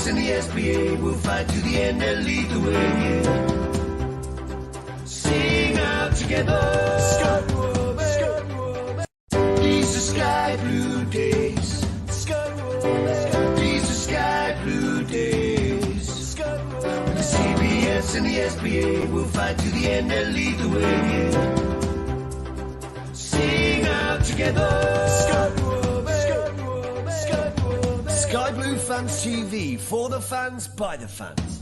and the SPA will fight to the end and lead the way. Yeah. Sing out together. These are sky blue days. These are sky blue days. The CBS and the SPA will fight to the end and lead the way. Yeah. Sing out together. Sky Blue Fans TV, for the fans, by the fans.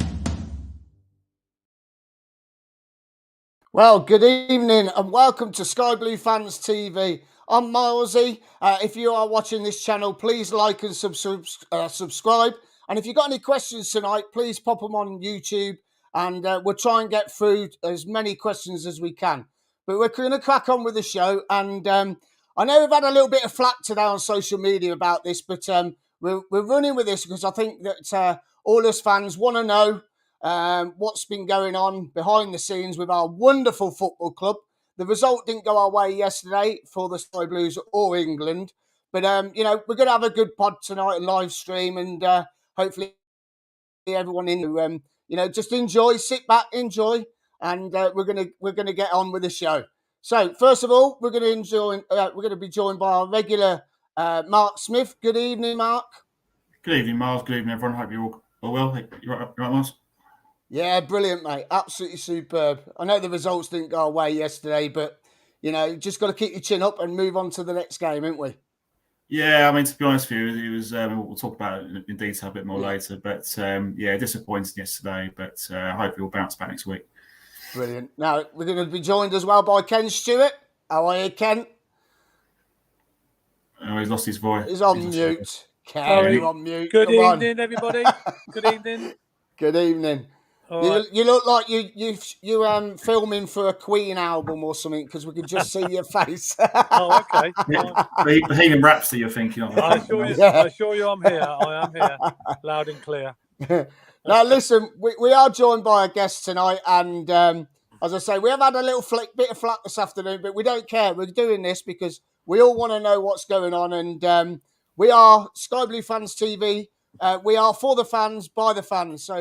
Well, good evening and welcome to Sky Blue Fans TV. I'm Milesy. If you are watching this channel, please like and subscribe. And if you've got any questions tonight, please pop them on YouTube and we'll try and get through as many questions as we can. But we're going to crack on with the show. And I know we've had a little bit of flack today on social media about this, but we're running with this because I think that all us fans want to know what's been going on behind the scenes with our wonderful football club. The result didn't go our way yesterday for the Sky Blues or England. But, you know, we're going to have a good pod tonight, a live stream, and hopefully everyone in, you know, just enjoy, sit back, enjoy, and we're going to get on with the show. So, first of all, we're going to be joined by our regular Mark Smith. Good evening, Mark. Good evening, Miles. Good evening, everyone. Hope you're all well. You're right, Miles? Yeah, brilliant, mate. Absolutely superb. I know the results didn't go our way yesterday, but, you know, just got to keep your chin up and move on to the next game, haven't we? Yeah, I mean, to be honest with you, it was. We'll talk about it in detail a bit more later. But, yeah, disappointing yesterday, but I hope we'll bounce back next week. Brilliant. Now, we're going to be joined as well by Ken Stewart. How are you, Ken? Oh, he's lost his voice. He's on mute. Ken, you're on mute. Good evening, everybody. Good evening. Good evening. You look like you filming for a Queen album or something because we can just see your face. Oh, okay. Bohemian Rhapsody, you're thinking of. I assure you I'm here. I am here, loud and clear. Now, listen, we are joined by a guest tonight, and as I say, we have had a little bit of flack this afternoon, but we don't care. We're doing this because we all want to know what's going on, and we are Sky Blue Fans TV. We are for the fans, by the fans. So,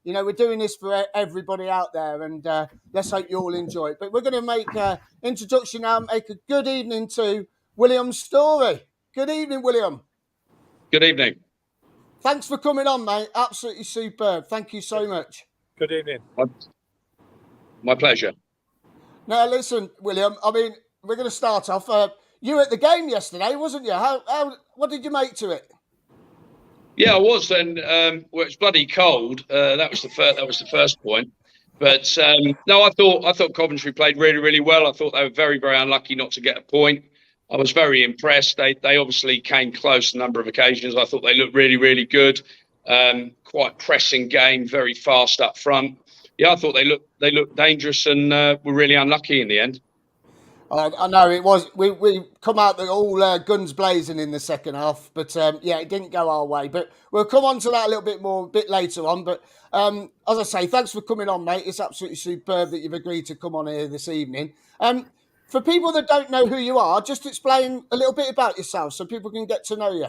you know, we're doing this for everybody out there, and let's hope you all enjoy it. But we're going to make an introduction now, make a good evening to William Storey. Good evening, William. Good evening. Thanks for coming on, mate. Absolutely superb. Thank you so much. Good evening. My pleasure. Now, listen, William, I mean, we're going to start off. You were at the game yesterday, wasn't you? What did you make to it? Yeah, I was then. Well, it was bloody cold. That was the first point. But no, I thought Coventry played really, really well. I thought they were very, very unlucky not to get a point. I was very impressed. They obviously came close a number of occasions. I thought they looked really, really good. Quite pressing game, very fast up front. Yeah, I thought they looked dangerous and were really unlucky in the end. I know it was. We come out all guns blazing in the second half, but yeah, it didn't go our way. But we'll come on to that a bit later on. But as I say, thanks for coming on, mate. It's absolutely superb that you've agreed to come on here this evening. For people that don't know who you are, just explain a little bit about yourself so people can get to know you.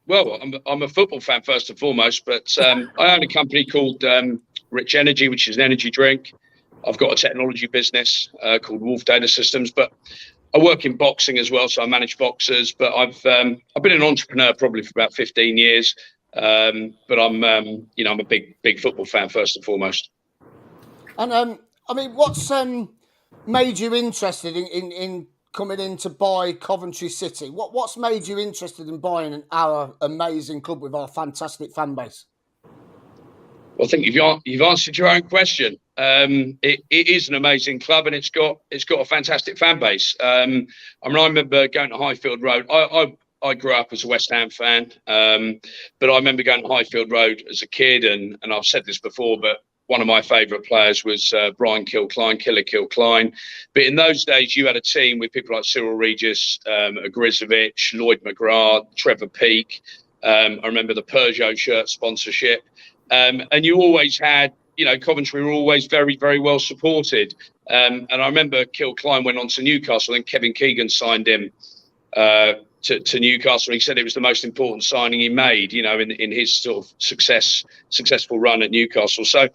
Well, I'm a football fan first and foremost, but I own a company called Rich Energy, which is an energy drink. I've got a technology business called Wolf Data Systems, but I work in boxing as well, so I manage boxers. But I've been an entrepreneur probably for about 15 years, but I'm a big football fan first and foremost. And I mean, what's made you interested in coming in to buy Coventry City? What's made you interested in buying our amazing club with our fantastic fan base? Well, I think you've answered your own question. It is an amazing club, and it's got a fantastic fan base. I remember going to Highfield Road. I grew up as a West Ham fan, but I remember going to Highfield Road as a kid, and I've said this before, but one of my favourite players was Brian Killer Kill Klein. But in those days, you had a team with people like Cyril Regis, Grizovic, Lloyd McGrath, Trevor Peake. I remember the Peugeot shirt sponsorship. And you always had, Coventry were always very, very well supported. And I remember Kill Klein went on to Newcastle and Kevin Keegan signed him to Newcastle. He said it was the most important signing he made, in his sort of successful run at Newcastle. So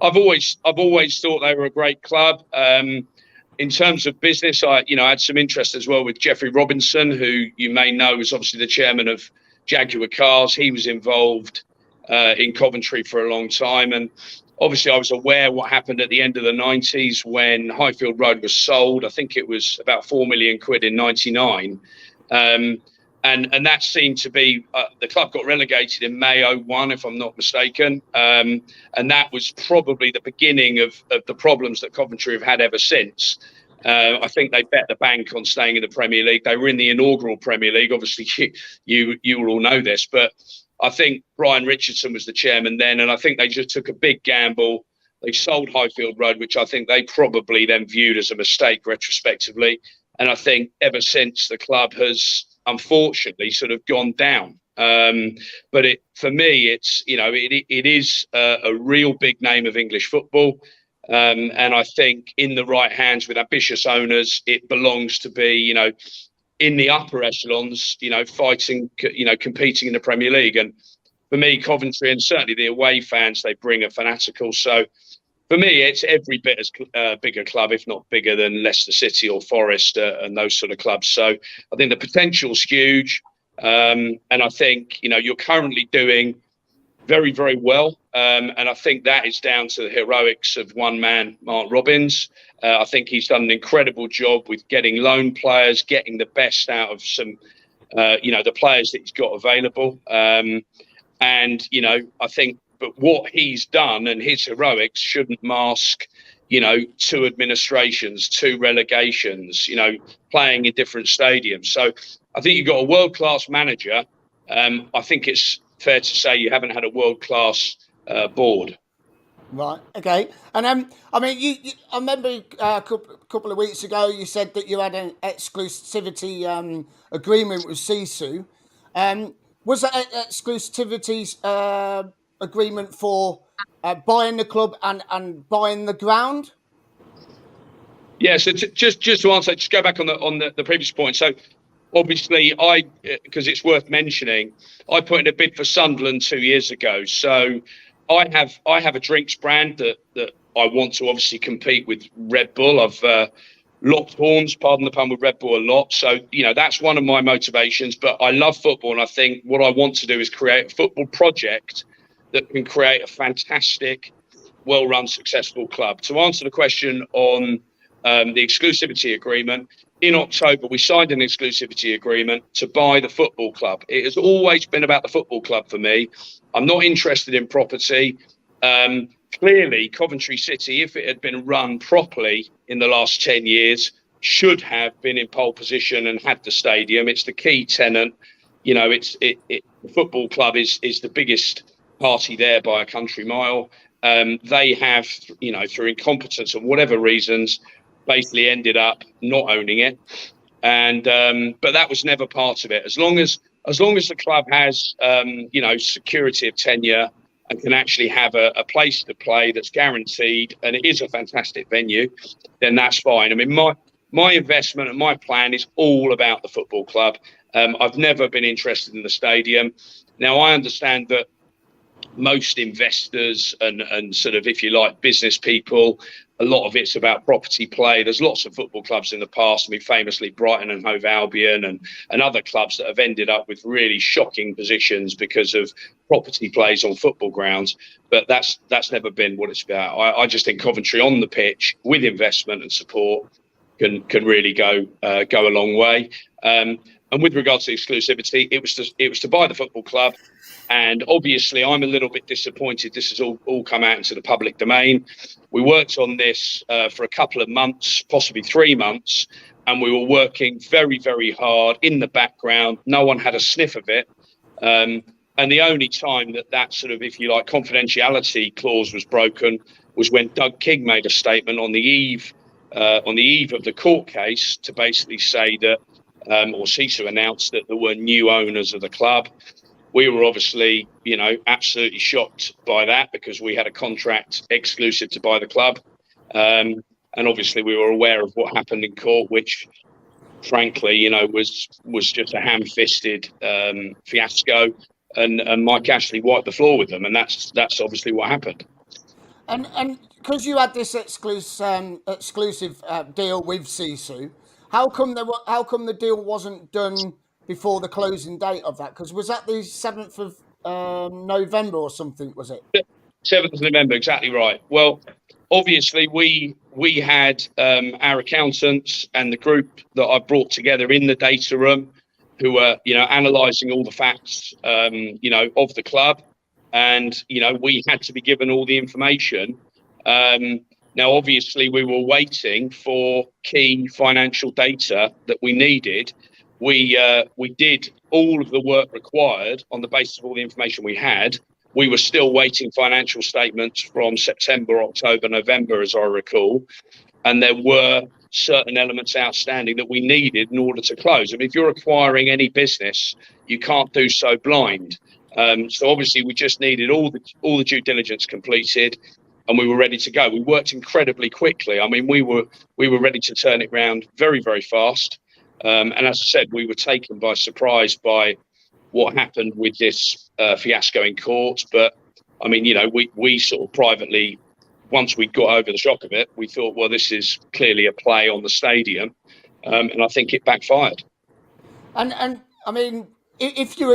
I've always thought they were a great club. In terms of business, I had some interest as well with Jeffrey Robinson, who you may know was obviously the chairman of Jaguar Cars. He was involved in Coventry for a long time, and obviously I was aware what happened at the end of the 90s when Highfield Road was sold. I think it was about £4 million in '99. And that seemed to be the club got relegated in May 01, if I'm not mistaken. And that was probably the beginning of the problems that Coventry have had ever since. I think they bet the bank on staying in the Premier League. They were in the inaugural Premier League. Obviously, you will all know this, but I think Brian Richardson was the chairman then, and I think they just took a big gamble. They sold Highfield Road, which I think they probably then viewed as a mistake retrospectively. And I think ever since, the club has unfortunately sort of gone down. But for me, it's it is a real big name of English football, and I think in the right hands with ambitious owners, it belongs to be in the upper echelons, fighting, competing in the Premier League. And for me, Coventry, and certainly the away fans they bring, are fanatical. So for me, it's every bit as big a club, if not bigger, than Leicester City or Forest and those sort of clubs. So I think the potential's huge. And I think, you're currently doing very, very well. And I think that is down to the heroics of one man, Mark Robins. I think he's done an incredible job with getting loan players, getting the best out of some, the players that he's got available. And, I think, but what he's done and his heroics shouldn't mask, 2 administrations, 2 relegations, playing in different stadiums. So I think you've got a world-class manager. I think it's fair to say you haven't had a world-class board. Right. Okay. And I remember a couple of weeks ago you said that you had an exclusivity agreement with Sisu. Was that exclusivity agreement for buying the club and buying the ground? Yeah. So just to answer, just go back on the previous point. So obviously, because it's worth mentioning, I put in a bid for Sunderland 2 years ago. So I have a drinks brand that I want to obviously compete with Red Bull. I've locked horns, pardon the pun, with Red Bull a lot. So, that's one of my motivations. But I love football, and I think what I want to do is create a football project that can create a fantastic, well-run, successful club. To answer the question on the exclusivity agreement, in October, we signed an exclusivity agreement to buy the football club. It has always been about the football club for me. I'm not interested in property. Clearly, Coventry City, if it had been run properly in the last 10 years, should have been in pole position and had the stadium. It's the key tenant. The football club is the biggest party there by a country mile. They have, through incompetence and whatever reasons, basically ended up not owning it. And but that was never part of it. As long as the club has security of tenure and can actually have a place to play that's guaranteed, and it is a fantastic venue, then that's fine. I mean, my investment and my plan is all about the football club. I've never been interested in the stadium. Now, I understand that most investors and sort of, if you like, business people, a lot of it's about property play. There's lots of football clubs in the past. I mean, famously Brighton and Hove Albion and other clubs that have ended up with really shocking positions because of property plays on football grounds. But that's never been what it's about. I just think Coventry on the pitch with investment and support can really go a long way. And with regards to exclusivity, it was to buy the football club. And obviously, I'm a little bit disappointed. This has all come out into the public domain. We worked on this for a couple of months, possibly 3 months, and we were working very, very hard in the background. No one had a sniff of it. And the only time that sort of, if you like, confidentiality clause was broken was when Doug King made a statement on the eve of the court case to basically say that, or Sisu announced that there were new owners of the club. We were obviously, absolutely shocked by that because we had a contract exclusive to buy the club. And obviously we were aware of what happened in court, which frankly, was just a ham-fisted fiasco, and Mike Ashley wiped the floor with them, and that's obviously what happened. And because you had this exclusive deal with Sisu, how come the deal wasn't done before the closing date of that? Because was that the 7th of November or something? Was it 7th of November? Exactly right. Well, obviously we had our accountants and the group that I brought together in the data room, who were analysing all the facts of the club, and we had to be given all the information. Now, obviously, we were waiting for key financial data that we needed. We did all of the work required on the basis of all the information we had. We were still waiting financial statements from September, October, November, as I recall, and there were certain elements outstanding that we needed in order to close. I mean, if you're acquiring any business, you can't do so blind. So obviously, we just needed all the due diligence completed, and we were ready to go. We worked incredibly quickly. I mean, we were ready to turn it around very, very fast. And as I said, we were taken by surprise by what happened with this fiasco in court. But I mean, we sort of privately, once we got over the shock of it, we thought, well, this is clearly a play on the stadium, and I think it backfired. And I mean, if you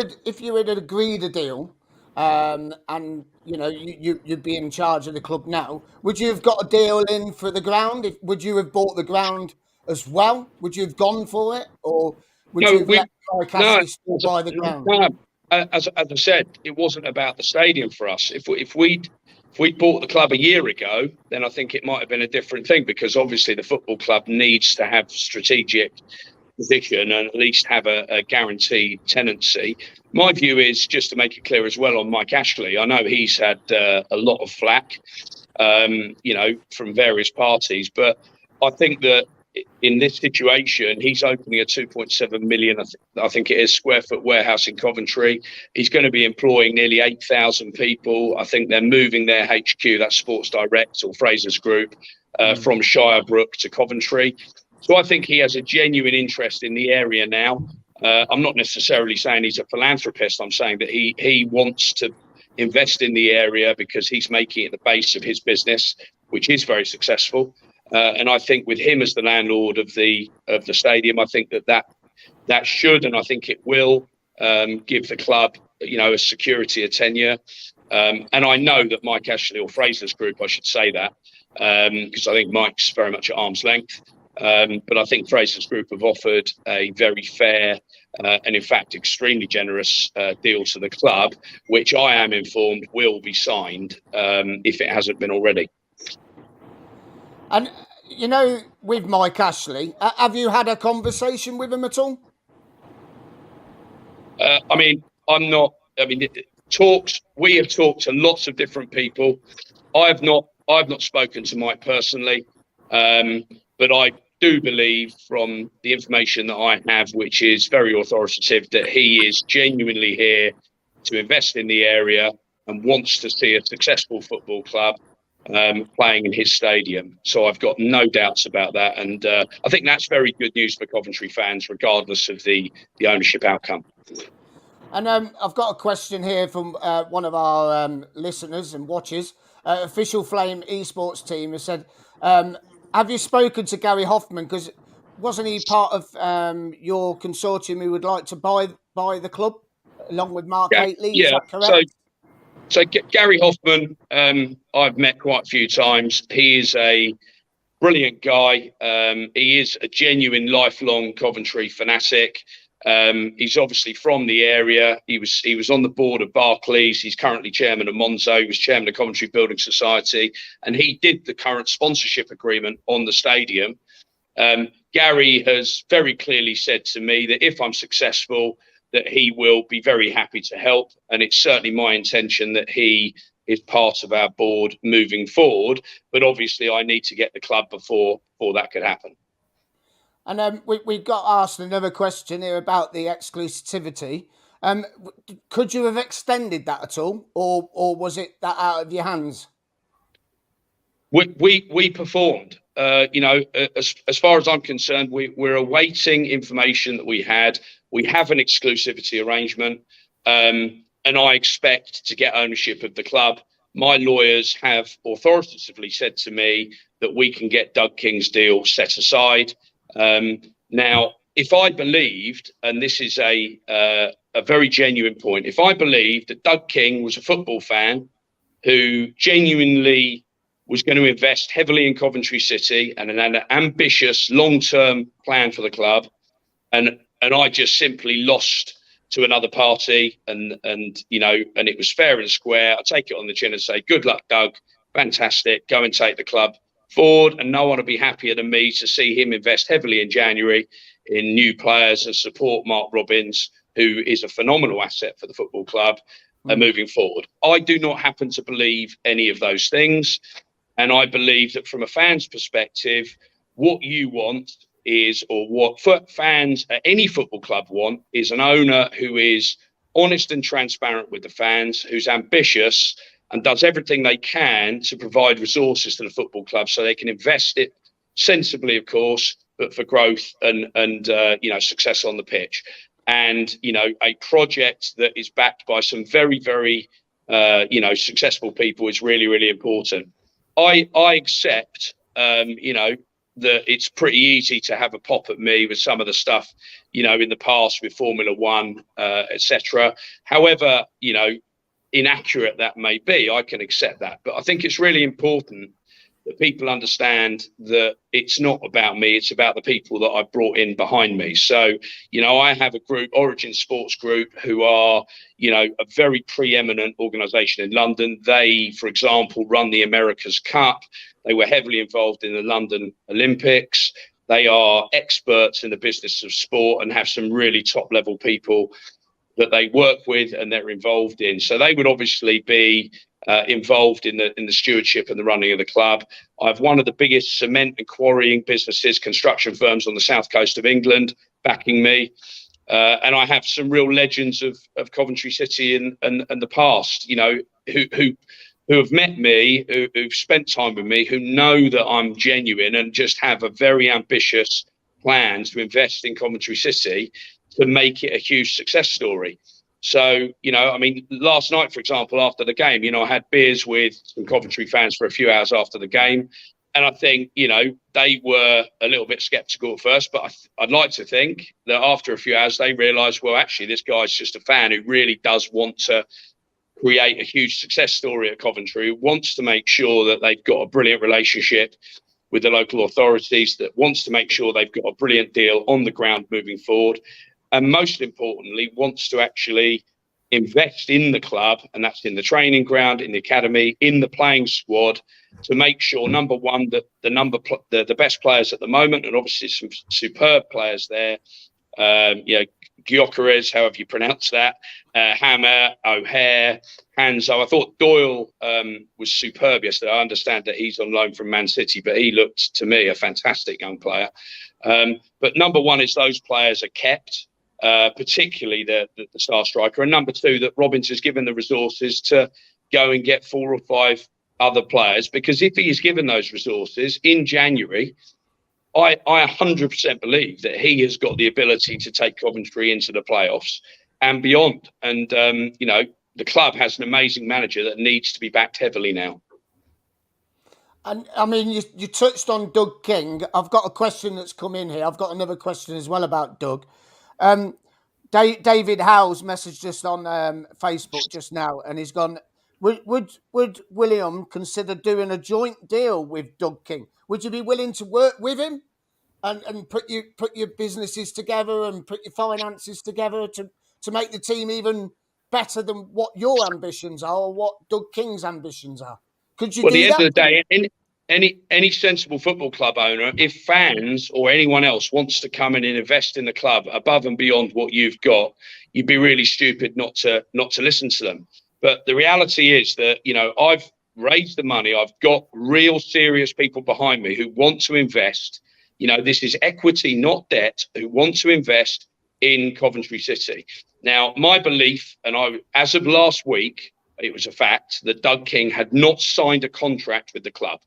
had agreed a deal, and you'd be in charge of the club now, would you have got a deal in for the ground? Would you have bought the ground as well? Would you have gone for it, or would you have let Mike Ashley still buy the ground? No, as I said, it wasn't about the stadium for us. If we'd bought the club a year ago, then I think it might have been a different thing, because obviously the football club needs to have strategic position and at least have a guaranteed tenancy. My view is, just to make it clear as well on Mike Ashley, I know he's had a lot of flack, from various parties, but I think that in this situation, he's opening a 2.7 million, I think it is, square foot warehouse in Coventry. He's going to be employing nearly 8,000 people. I think they're moving their HQ, that's Sports Direct or Fraser's Group, from Shirebrook to Coventry. So I think he has a genuine interest in the area now. I'm not necessarily saying he's a philanthropist. I'm saying that he wants to invest in the area because he's making it the base of his business, which is very successful. And I think with him as the landlord of the stadium, I think that should, and I think it will, give the club, a security, a tenure. And I know that Mike Ashley, or Fraser's Group, I should say that, because I think Mike's very much at arm's length. But I think Fraser's Group have offered a very fair and in fact extremely generous deal to the club, which I am informed will be signed if it hasn't been already. And with Mike Ashley, have you had a conversation with him at all? Talks. We have talked to lots of different people. I've not spoken to Mike personally, but I do believe from the information that I have, which is very authoritative, that he is genuinely here to invest in the area and wants to see a successful football club playing in his stadium. So I've got no doubts about that, and I think that's very good news for Coventry fans, regardless of the ownership outcome. And I've got a question here from one of our listeners and watchers. Official Flame Esports team has said, have you spoken to Gary Hoffman? Because wasn't he part of your consortium who would like to buy the club along with Mark Haitley? Yeah. Is that correct? So Gary Hoffman, I've met quite a few times. He is a brilliant guy. He is a genuine lifelong Coventry fanatic. He's obviously from the area. He was on the board of Barclays. He's currently chairman of Monzo. He was chairman of Coventry Building Society, and he did the current sponsorship agreement on the stadium. Gary has very clearly said to me that if I'm successful, that he will be very happy to help, and it's certainly my intention that he is part of our board moving forward. But obviously, I need to get the club before that could happen. And we got asked another question here about the exclusivity. Could you have extended that at all, or was it that out of your hands? We performed. as far as I'm concerned, we're awaiting information that we had. We have an exclusivity arrangement, and I expect to get ownership of the club. My lawyers have authoritatively said to me that we can get Doug King's deal set aside. Now, if I believed, and this is a very genuine point, if I believed that Doug King was a football fan who genuinely was going to invest heavily in Coventry City and an ambitious long-term plan for the club, and I just simply lost to another party, and it was fair and square, I take it on the chin and say, good luck, Doug, fantastic, go and take the club forward. And no one would be happier than me to see him invest heavily in January in new players and support Mark Robbins, who is a phenomenal asset for the football club, moving forward. I do not happen to believe any of those things. And I believe that from a fan's perspective, what you want is, or what fans at any football club want, is an owner who is honest and transparent with the fans, who's ambitious and does everything they can to provide resources to the football club so they can invest it sensibly, of course, but for growth and success on the pitch. And, a project that is backed by some very, very, successful people is really, really important. I accept, that it's pretty easy to have a pop at me with some of the stuff, in the past with Formula One, etc. However, inaccurate that may be, I can accept that. But I think it's really important that people understand that it's not about me, it's about the people that I've brought in behind me. So, I have a group, Origin Sports Group, who are, a very preeminent organisation in London. They, for example, run the America's Cup. They were heavily involved in the London Olympics. They are experts in the business of sport and have some really top level people that they work with and they're involved in. So they would obviously be involved in the stewardship and the running of the club. I have one of the biggest cement and quarrying businesses, construction firms on the south coast of England backing me. And I have some real legends of Coventry City and the past, who have met me, who've spent time with me, who know that I'm genuine and just have a very ambitious plan to invest in Coventry City to make it a huge success story. So, last night, for example, after the game, I had beers with some Coventry fans for a few hours after the game. And I think, they were a little bit sceptical at first, but I'd like to think that after a few hours, they realised, well, actually, this guy's just a fan who really does want to create a huge success story at Coventry, who wants to make sure that they've got a brilliant relationship with the local authorities, that wants to make sure they've got a brilliant deal on the ground moving forward. And most importantly, wants to actually invest in the club, and that's in the training ground, in the academy, in the playing squad, to make sure, number one, that the best players at the moment, and obviously some superb players there, Gyökeres, however you pronounce that, Hammer, O'Hare, Hanzo. I thought Doyle was superb yesterday. I understand that he's on loan from Man City, but he looked to me a fantastic young player. But number one is those players are kept. Particularly the star striker, and number two, that Robbins has given the resources to go and get 4 or 5 other players, because if he is given those resources in January, I 100% believe that he has got the ability to take Coventry into the playoffs and beyond. And the club has an amazing manager that needs to be backed heavily now. And you touched on Doug King. I've got a question that's come in here. I've got another question as well about Doug. David Howes messaged us on Facebook just now, and he's gone, would William consider doing a joint deal with Doug King? Would you be willing to work with him and put your businesses together and put your finances together to make the team even better than what your ambitions are or what Doug King's ambitions are? Could you do that? Well, at the end of the day, any sensible football club owner, if fans or anyone else wants to come in and invest in the club above and beyond what you've got, you'd be really stupid not to listen to them. But the reality is that, I've raised the money. I've got real serious people behind me who want to invest. This is equity, not debt, who want to invest in Coventry City. Now, my belief, and as of last week, it was a fact that Doug King had not signed a contract with the club.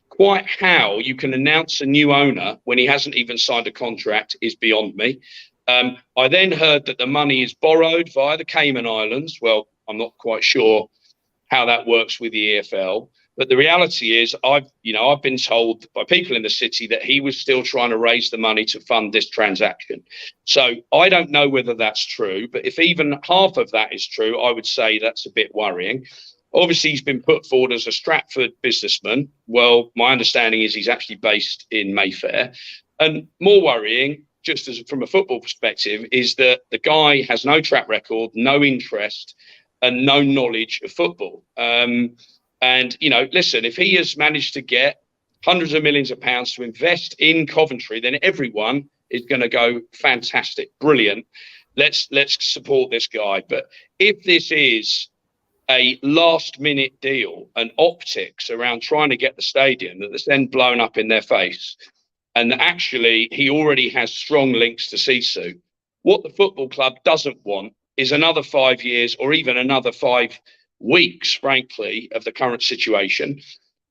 Quite how you can announce a new owner when he hasn't even signed a contract is beyond me. I then heard that the money is borrowed via the Cayman Islands. Well, I'm not quite sure how that works with the EFL. But the reality is, I've been told by people in the city that he was still trying to raise the money to fund this transaction. So I don't know whether that's true, but if even half of that is true, I would say that's a bit worrying. Obviously, he's been put forward as a Stratford businessman. Well, my understanding is he's actually based in Mayfair. And more worrying, just as from a football perspective, is that the guy has no track record, no interest, and no knowledge of football. And, listen, if he has managed to get hundreds of millions of pounds to invest in Coventry, then everyone is going to go, fantastic, brilliant. Let's support this guy. But if this is a last minute deal and optics around trying to get the stadium that's then blown up in their face, and actually he already has strong links to Sisu, what the football club doesn't want is another 5 years or even another 5 weeks, frankly, of the current situation.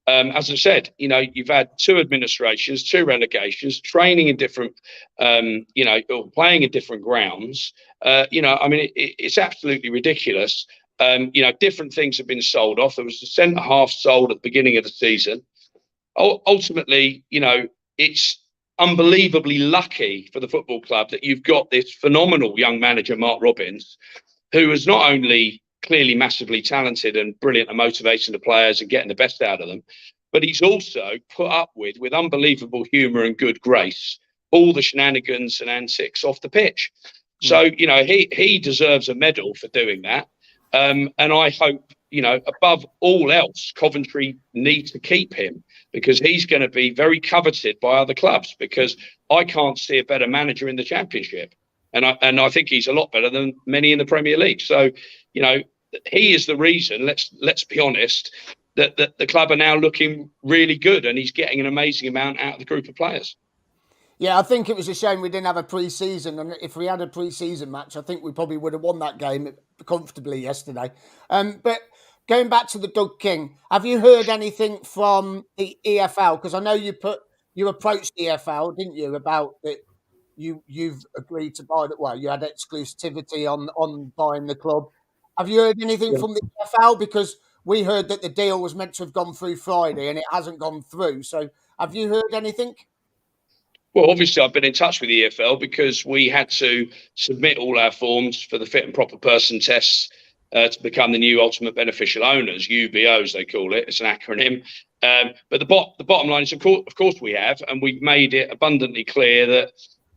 As I said, you've had 2 administrations, 2 relegations, training in different, or playing in different grounds. It's absolutely ridiculous. Different things have been sold off. There was a centre half sold at the beginning of the season. Ultimately, it's unbelievably lucky for the football club that you've got this phenomenal young manager, Mark Robins, who is not only clearly massively talented and brilliant at motivating the players and getting the best out of them, but he's also put up with unbelievable humour and good grace all the shenanigans and antics off the pitch. So, he deserves a medal for doing that. And I hope, above all else, Coventry need to keep him, because he's going to be very coveted by other clubs, because I can't see a better manager in the Championship. And I think he's a lot better than many in the Premier League. So, he is the reason, let's be honest, that the club are now looking really good, and he's getting an amazing amount out of the group of players. Yeah, I think it was a shame we didn't have a pre-season, and if we had a pre-season match, I think we probably would have won that game comfortably yesterday. But going back to the Doug King, have you heard anything from the EFL? Because I know you approached the EFL, didn't you, about that you've agreed to buy that. Well, you had exclusivity on buying the club. Have you heard anything from the EFL? Because we heard that the deal was meant to have gone through Friday and it hasn't gone through. So have you heard anything? Well, obviously, I've been in touch with the EFL because we had to submit all our forms for the fit and proper person tests to become the new ultimate beneficial owners, UBOs they call it. It's an acronym. But the bottom line is, of course we have, and we've made it abundantly clear that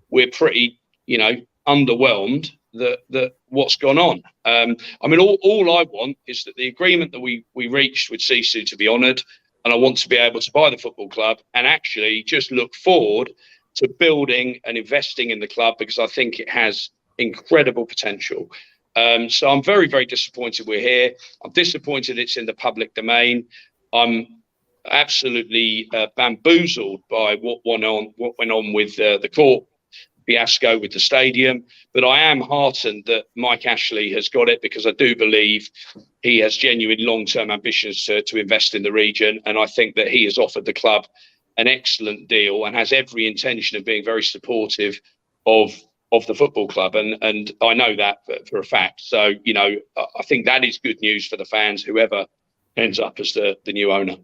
we're pretty, underwhelmed that what's gone on. All I want is that the agreement that we reached with Sisu to be honoured, and I want to be able to buy the football club and actually just look forward to building and investing in the club, because I think it has incredible potential. So I'm very, very disappointed we're here. I'm disappointed it's in the public domain. I'm absolutely bamboozled by what went on with the court fiasco with the stadium. But I am heartened that Mike Ashley has got it, because I do believe he has genuine long-term ambitions to invest in the region. And I think that he has offered the club an excellent deal and has every intention of being very supportive of the football club. And I know that for a fact. So, I think that is good news for the fans, whoever ends up as the new owner.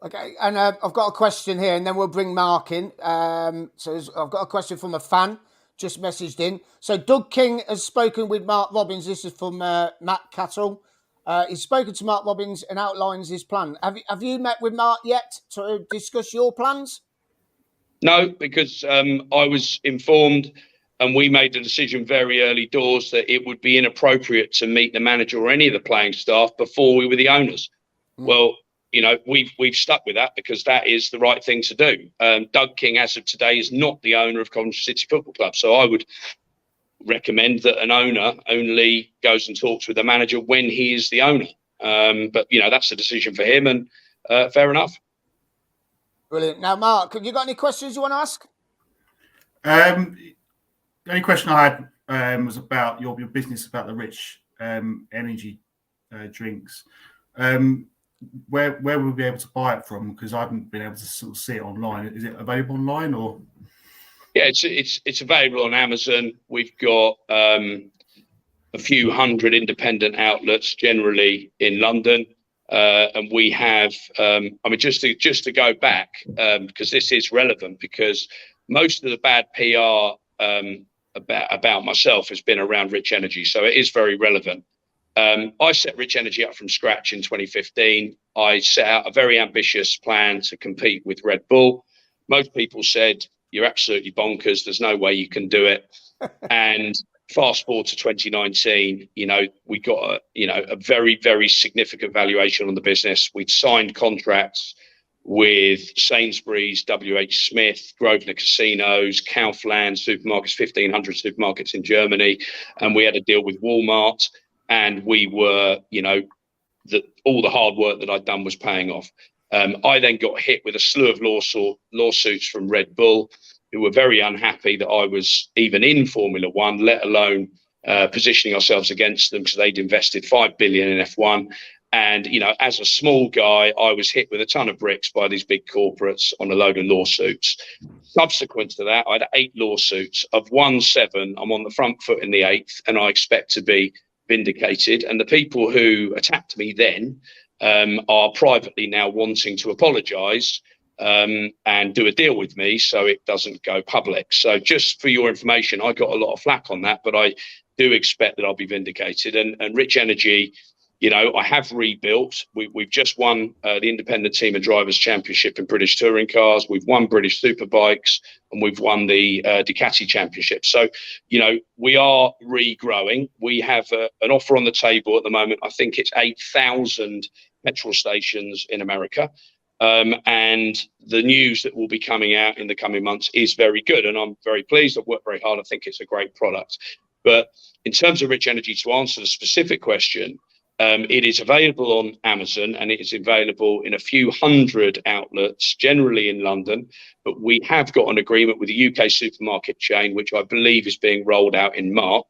Okay, and I've got a question here, and then we'll bring Mark in. So I've got a question from a fan, just messaged in. So Doug King has spoken with Mark Robins. This is from Matt Cattle. He's spoken to Mark Robins and outlines his plan. Have you met with Mark yet to discuss your plans? No, because I was informed, and we made the decision very early doors that it would be inappropriate to meet the manager or any of the playing staff before we were the owners. Well, we've stuck with that, because that is the right thing to do. Doug King, as of today, is not the owner of Coventry City Football Club. So I would recommend that an owner only goes and talks with the manager when he is the owner. But, that's a decision for him, and fair enough. Brilliant. Now, Mark, have you got any questions you want to ask? The only question I had was about your business, about the rich energy drinks. Where will we be able to buy it from? Because I haven't been able to sort of see it online. Is it available online or? Yeah, it's available on Amazon. We've got a few hundred independent outlets generally in London, and we have. Just to go back, because this is relevant, because most of the bad PR about myself has been around Rich Energy, so it is very relevant. I set Rich Energy up from scratch in 2015. I set out a very ambitious plan to compete with Red Bull. Most people said, "You're absolutely bonkers. There's no way you can do it." And fast forward to 2019, we got a very, very significant valuation on the business. We'd signed contracts with Sainsbury's, WH Smith, Grosvenor Casinos, Kaufland supermarkets, 1,500 supermarkets in Germany, and we had a deal with Walmart. And we were, all the hard work that I'd done was paying off. I then got hit with a slew of lawsuits from Red Bull, who were very unhappy that I was even in Formula One, let alone positioning ourselves against them, because they'd invested 5 billion in F1. And, as a small guy, I was hit with a ton of bricks by these big corporates on a load of lawsuits. Subsequent to that, I had 8 lawsuits. I've won 7. I'm on the front foot in the 8th, and I expect to be vindicated. And the people who attacked me then are privately now wanting to apologise and do a deal with me so it doesn't go public. So just for your information, I got a lot of flack on that, but I do expect that I'll be vindicated. And Rich Energy, I have rebuilt. We've just won the Independent Team and Drivers Championship in British Touring Cars. We've won British Superbikes, and we've won the Ducati Championship. So, we are regrowing. We have an offer on the table at the moment. I think it's 8,000 petrol stations in America. And the news that will be coming out in the coming months is very good. And I'm very pleased. I've worked very hard. I think it's a great product. But in terms of Rich Energy, to answer the specific question, it is available on Amazon, and it is available in a few hundred outlets, generally in London. But we have got an agreement with a UK supermarket chain, which I believe is being rolled out in March.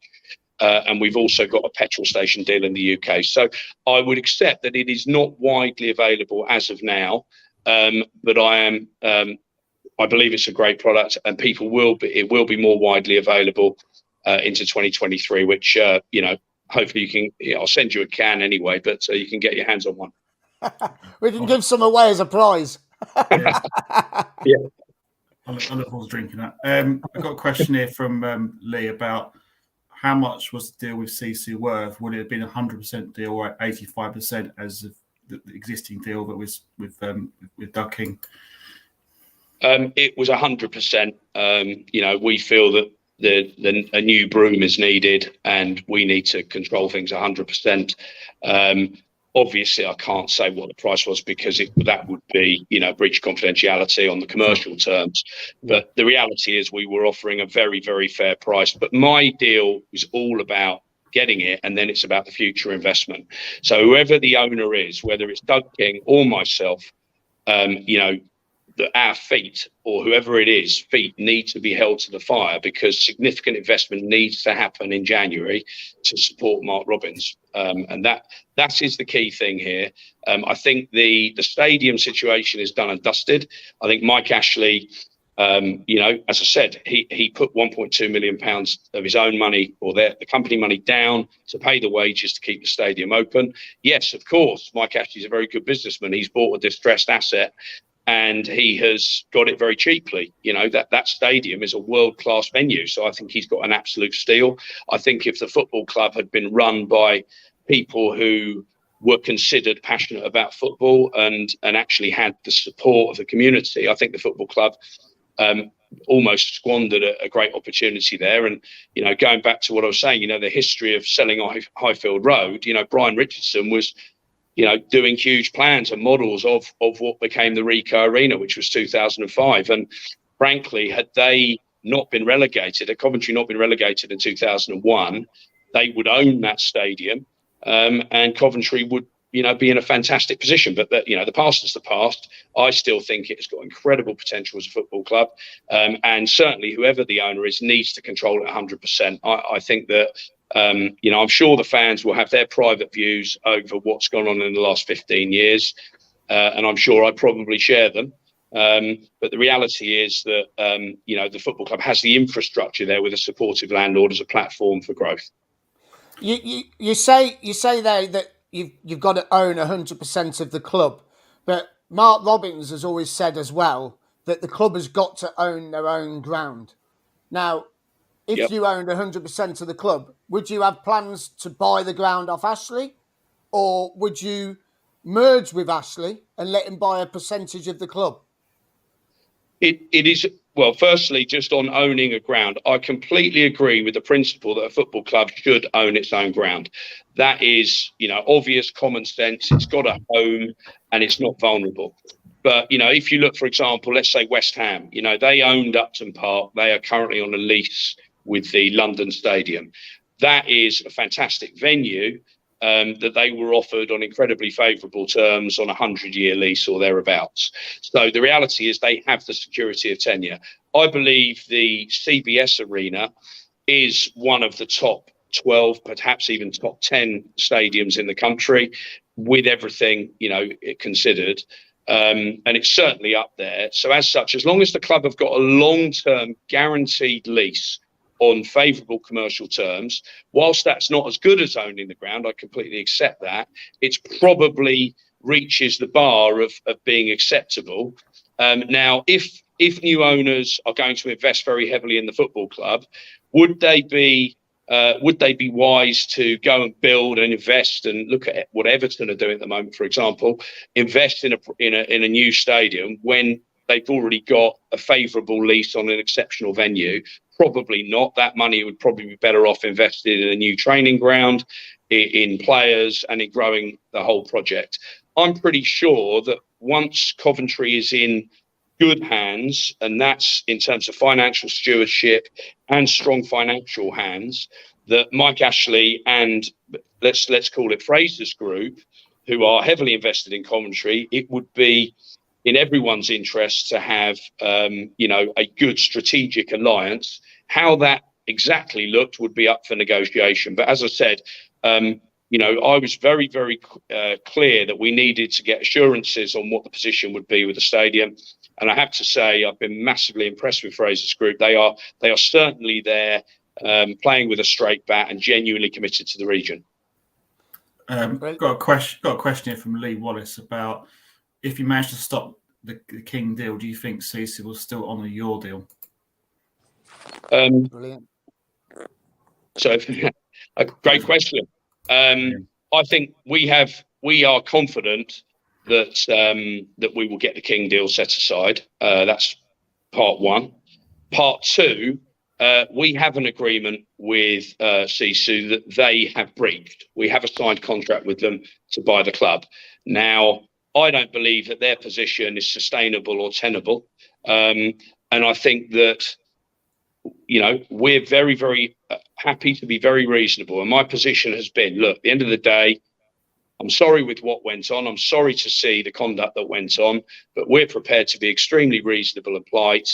And we've also got a petrol station deal in the UK. So I would accept that it is not widely available as of now. But I believe it's a great product, and it will be more widely available into 2023, which, hopefully I'll send you a can anyway, but so you can get your hands on one. We can give some away as a prize. Yeah. Yeah. I look forward to drinking that. I've got a question here from Lee about how much was the deal with CC worth? Would it have been 100% deal or 85% as of the existing deal that was with Doug King? It was 100%. We feel that a new broom is needed, and we need to control things 100%. Obviously, I can't say what the price was, because that would be, breach of confidentiality on the commercial terms. But the reality is we were offering a very, very fair price. But my deal was all about getting it, and then it's about the future investment. So whoever the owner is, whether it's Doug King or myself, our feet, or whoever it is, feet need to be held to the fire, because significant investment needs to happen in January to support Mark Robbins. And that is the key thing here. I think the stadium situation is done and dusted. I think Mike Ashley, as I said, he put £1.2 million of his own money, or the company money, down to pay the wages to keep the stadium open. Yes, of course, Mike Ashley's a very good businessman. He's bought a distressed asset, and he has got it very cheaply. That stadium is a world-class venue. So I think he's got an absolute steal. I think if the football club had been run by people who were considered passionate about football and actually had the support of the community, I think the football club almost squandered a great opportunity there. And, going back to what I was saying, the history of selling Highfield Road, Brian Richardson was doing huge plans and models of what became the Ricoh Arena, which was 2005. And frankly, had they not been relegated, had Coventry not been relegated in 2001, they would own that stadium, and Coventry would, be in a fantastic position. But the past is the past. I still think it's got incredible potential as a football club, and certainly whoever the owner is needs to control it 100%. I think that I'm sure the fans will have their private views over what's gone on in the last 15 years, and I'm sure I probably share them. But the reality is that the football club has the infrastructure there with a supportive landlord as a platform for growth. You say there that you've got to own 100% of the club, but Mark Robbins has always said as well that the club has got to own their own ground. Now, if you owned 100% of the club, would you have plans to buy the ground off Ashley, or would you merge with Ashley and let him buy a percentage of the club? It is, well, firstly, just on owning a ground, I completely agree with the principle that a football club should own its own ground. That is, obvious common sense. It's got a home and it's not vulnerable. But, if you look, for example, let's say West Ham, they owned Upton Park. They are currently on a lease with the London Stadium. That is a fantastic venue that they were offered on incredibly favourable terms on a 100-year lease or thereabouts. So the reality is they have the security of tenure. I believe the CBS Arena is one of the top 12, perhaps even top 10 stadiums in the country, with everything, considered. And it's certainly up there. So as such, as long as the club have got a long-term guaranteed lease on favourable commercial terms, whilst that's not as good as owning the ground, I completely accept that, it's probably reaches the bar of being acceptable. Now, if new owners are going to invest very heavily in the football club, would they be wise to go and build and invest and look at what Everton are doing at the moment, for example, invest in a new stadium when they've already got a favourable lease on an exceptional venue? Probably not. That money would probably be better off invested in a new training ground, in players, and in growing the whole project. I'm pretty sure that once Coventry is in good hands, and that's in terms of financial stewardship and strong financial hands, that Mike Ashley and let's call it Fraser's group, who are heavily invested in Coventry, it would be in everyone's interest to have a good strategic alliance. How that exactly looked would be up for negotiation. But as I said, I was very, very clear that we needed to get assurances on what the position would be with the stadium. And I have to say, I've been massively impressed with Fraser's group. They are certainly there, playing with a straight bat and genuinely committed to the region. Got a question here from Lee Wallace about, if you manage to stop the King deal, do you think CC will still honour your deal? Brilliant. So, a great question. I think we are confident that we will get the King deal set aside. That's part one. Part two, we have an agreement with Sisu that they have breached. We have a signed contract with them to buy the club. Now, I don't believe that their position is sustainable or tenable. And I think that, we're very, very happy to be very reasonable. And my position has been, look, at the end of the day, I'm sorry with what went on. I'm sorry to see the conduct that went on, but we're prepared to be extremely reasonable and polite.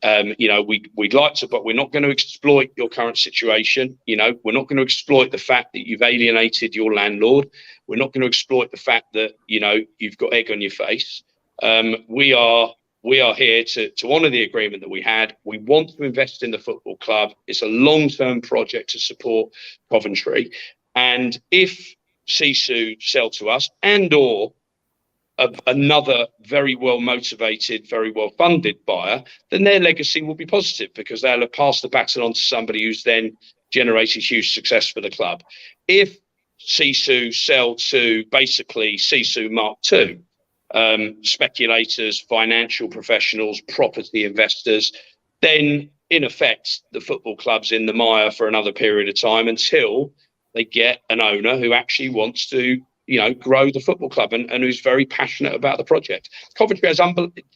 We'd like to, but we're not going to exploit your current situation. We're not going to exploit the fact that you've alienated your landlord. We're not going to exploit the fact that, you've got egg on your face. We are here to honour the agreement that we had. We want to invest in the football club. It's a long-term project to support Coventry. And if Sisu sell to us and/or another very well motivated, very well funded buyer, then their legacy will be positive because they'll have passed the baton on to somebody who's then generated huge success for the club. If Sisu sell to basically Sisu Mark II, speculators, financial professionals, property investors, then in effect the football club's in the mire for another period of time until they get an owner who actually wants to grow the football club and who's very passionate about the project. Coventry has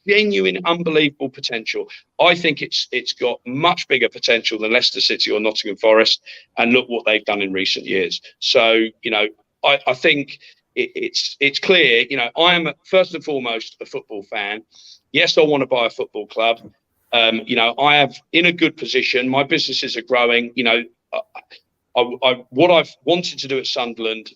genuine, unbelievable potential. I think it's got much bigger potential than Leicester City or Nottingham Forest, and look what they've done in recent years. So, I think it's clear, I am first and foremost a football fan. Yes, I want to buy a football club. I have in a good position. My businesses are growing. what I've wanted to do at Sunderland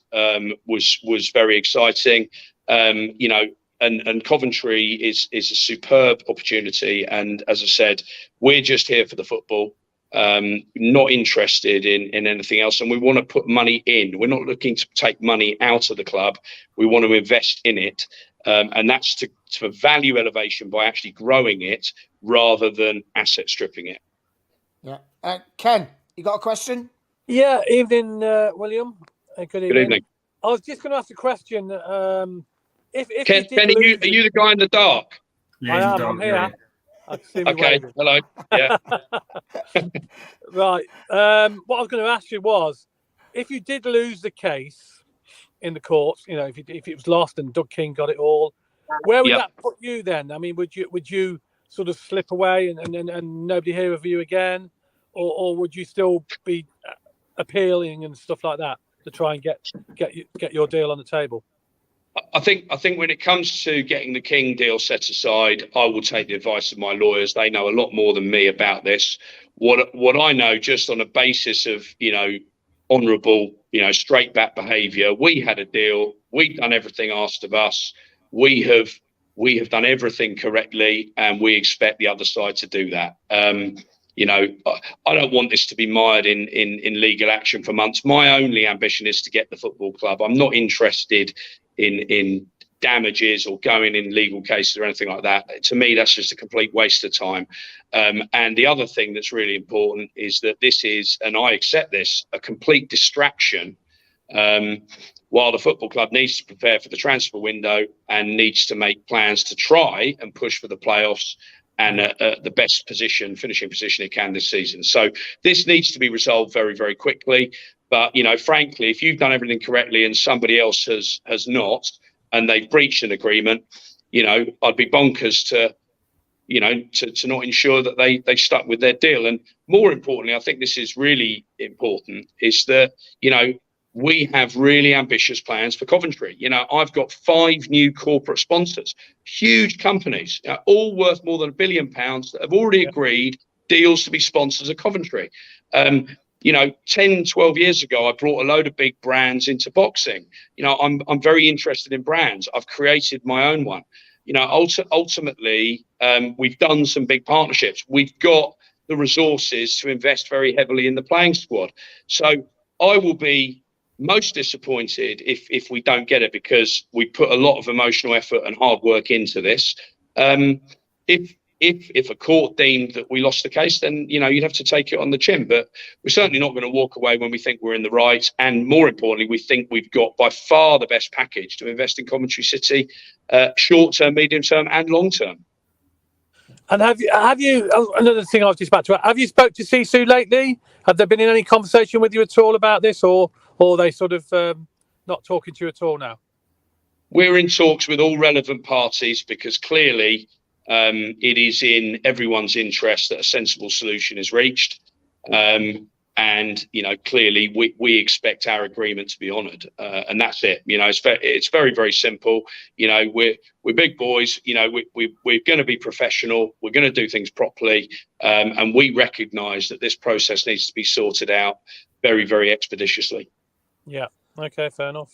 was very exciting. And Coventry is a superb opportunity. And as I said, we're just here for the football, not interested in anything else. And we want to put money in. We're not looking to take money out of the club. We want to invest in it. And that's to value elevation by actually growing it rather than asset stripping it. Yeah. Ken, you got a question? Yeah, evening, William. Good evening. Good evening. I was just going to ask a question. If Ken, are you the guy in the dark? Yeah, I'm here. I can see me Okay, waving. hello. Yeah. Right. What I was going to ask you was, if you did lose the case in the courts, if it was lost and Doug King got it all, where would that put you then? I mean, would you sort of slip away and nobody hear of you again, or would you still be appealing and stuff like that to try and get your deal on the table? I think when it comes to getting the King deal set aside, I will take the advice of my lawyers. They know a lot more than me about this. What I know, just on a basis of honourable, straight back behaviour, we had a deal. We've done everything asked of us. We have done everything correctly, and we expect the other side to do that. I don't want this to be mired in legal action for months. My only ambition is to get the football club. I'm not interested in damages or going in legal cases or anything like that. To me, that's just a complete waste of time. And the other thing that's really important is that this is, and I accept this, a complete distraction while the football club needs to prepare for the transfer window and needs to make plans to try and push for the playoffs and the best finishing position it can this season. So this needs to be resolved very, very quickly. But, frankly, if you've done everything correctly and somebody else has not, and they've breached an agreement, I'd be bonkers to not ensure that they stuck with their deal. And more importantly, I think this is really important, is that, we have really ambitious plans for Coventry. I've got 5 new corporate sponsors, huge companies, all worth more than £1 billion that have already agreed deals to be sponsors of Coventry. 10, 12 years ago, I brought a load of big brands into boxing. I'm very interested in brands. I've created my own one. Ultimately, we've done some big partnerships. We've got the resources to invest very heavily in the playing squad. So I will be most disappointed if we don't get it, because we put a lot of emotional effort and hard work into this. If a court deemed that we lost the case, then you'd have to take it on the chin. But we're certainly not going to walk away when we think we're in the right, and more importantly, we think we've got by far the best package to invest in Coventry City, short term, medium term, and long term. And have you? Another thing I was just about to ask, have you spoke to Sisu lately? Have there been any conversation with you at all about this, or are they sort of not talking to you at all now? We're in talks with all relevant parties, because clearly it is in everyone's interest that a sensible solution is reached. And clearly we expect our agreement to be honoured, and that's it. It's very, very simple. We're big boys. We're going to be professional. We're going to do things properly, and we recognise that this process needs to be sorted out very, very expeditiously. Yeah. Okay. Fair enough.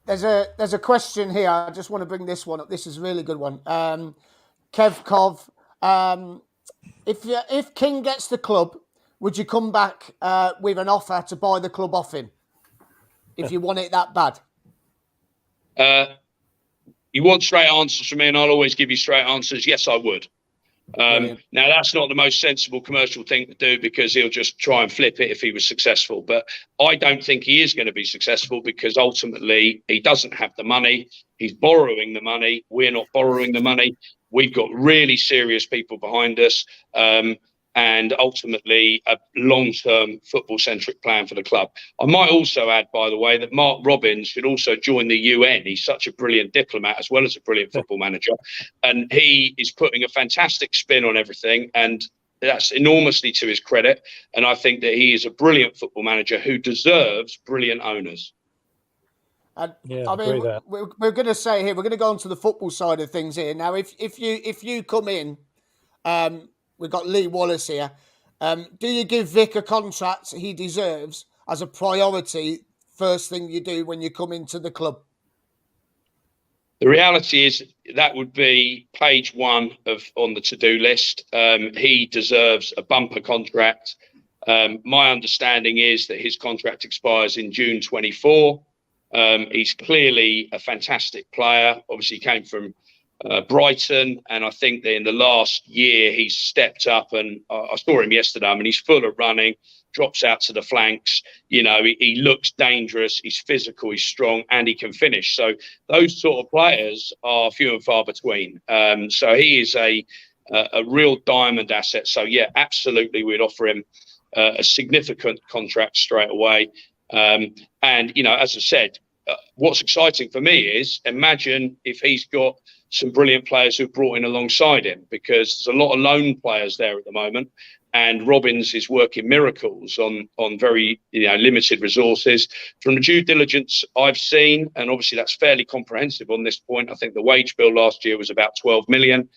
There's a question here. I just want to bring this one up. This is a really good one. Kev Cov, if King gets the club, would you come back with an offer to buy the club off him if you want it that bad? You want straight answers from me, and I'll always give you straight answers. Yes, I would. Now, that's not the most sensible commercial thing to do, because he'll just try and flip it if he was successful. But I don't think he is going to be successful, because ultimately he doesn't have the money. He's borrowing the money. We're not borrowing the money. We've got really serious people behind us. And ultimately a long-term football-centric plan for the club. I might also add, by the way, that Mark Robbins should also join the UN. He's such a brilliant diplomat as well as a brilliant football manager. And he is putting a fantastic spin on everything. And that's enormously to his credit. And I think that he is a brilliant football manager who deserves brilliant owners. I mean, we're going to say here, we're going to go on to the football side of things here. Now, if you come in, we've got Lee Wallace here. Do you give Vic a contract he deserves, as a priority, first thing you do when you come into the club? The reality is that would be page one on the to-do list. He deserves a bumper contract. My understanding is that his contract expires in June 24. He's clearly a fantastic player. Obviously, he came from Brighton, and I think that in the last year he's stepped up. And I saw him yesterday. I mean, he's full of running, drops out to the flanks. You know, he looks dangerous. He's physical, he's strong, and he can finish. So those sort of players are few and far between. So he is a real diamond asset. So yeah, absolutely, we'd offer him a significant contract straight away. And you know, as I said, what's exciting for me is imagine if he's got some brilliant players who've brought in alongside him, because there's a lot of lone players there at the moment, and Robbins is working miracles on very limited resources. From the due diligence I've seen, and obviously that's fairly comprehensive on this point, I think the wage bill last year was about 12 million.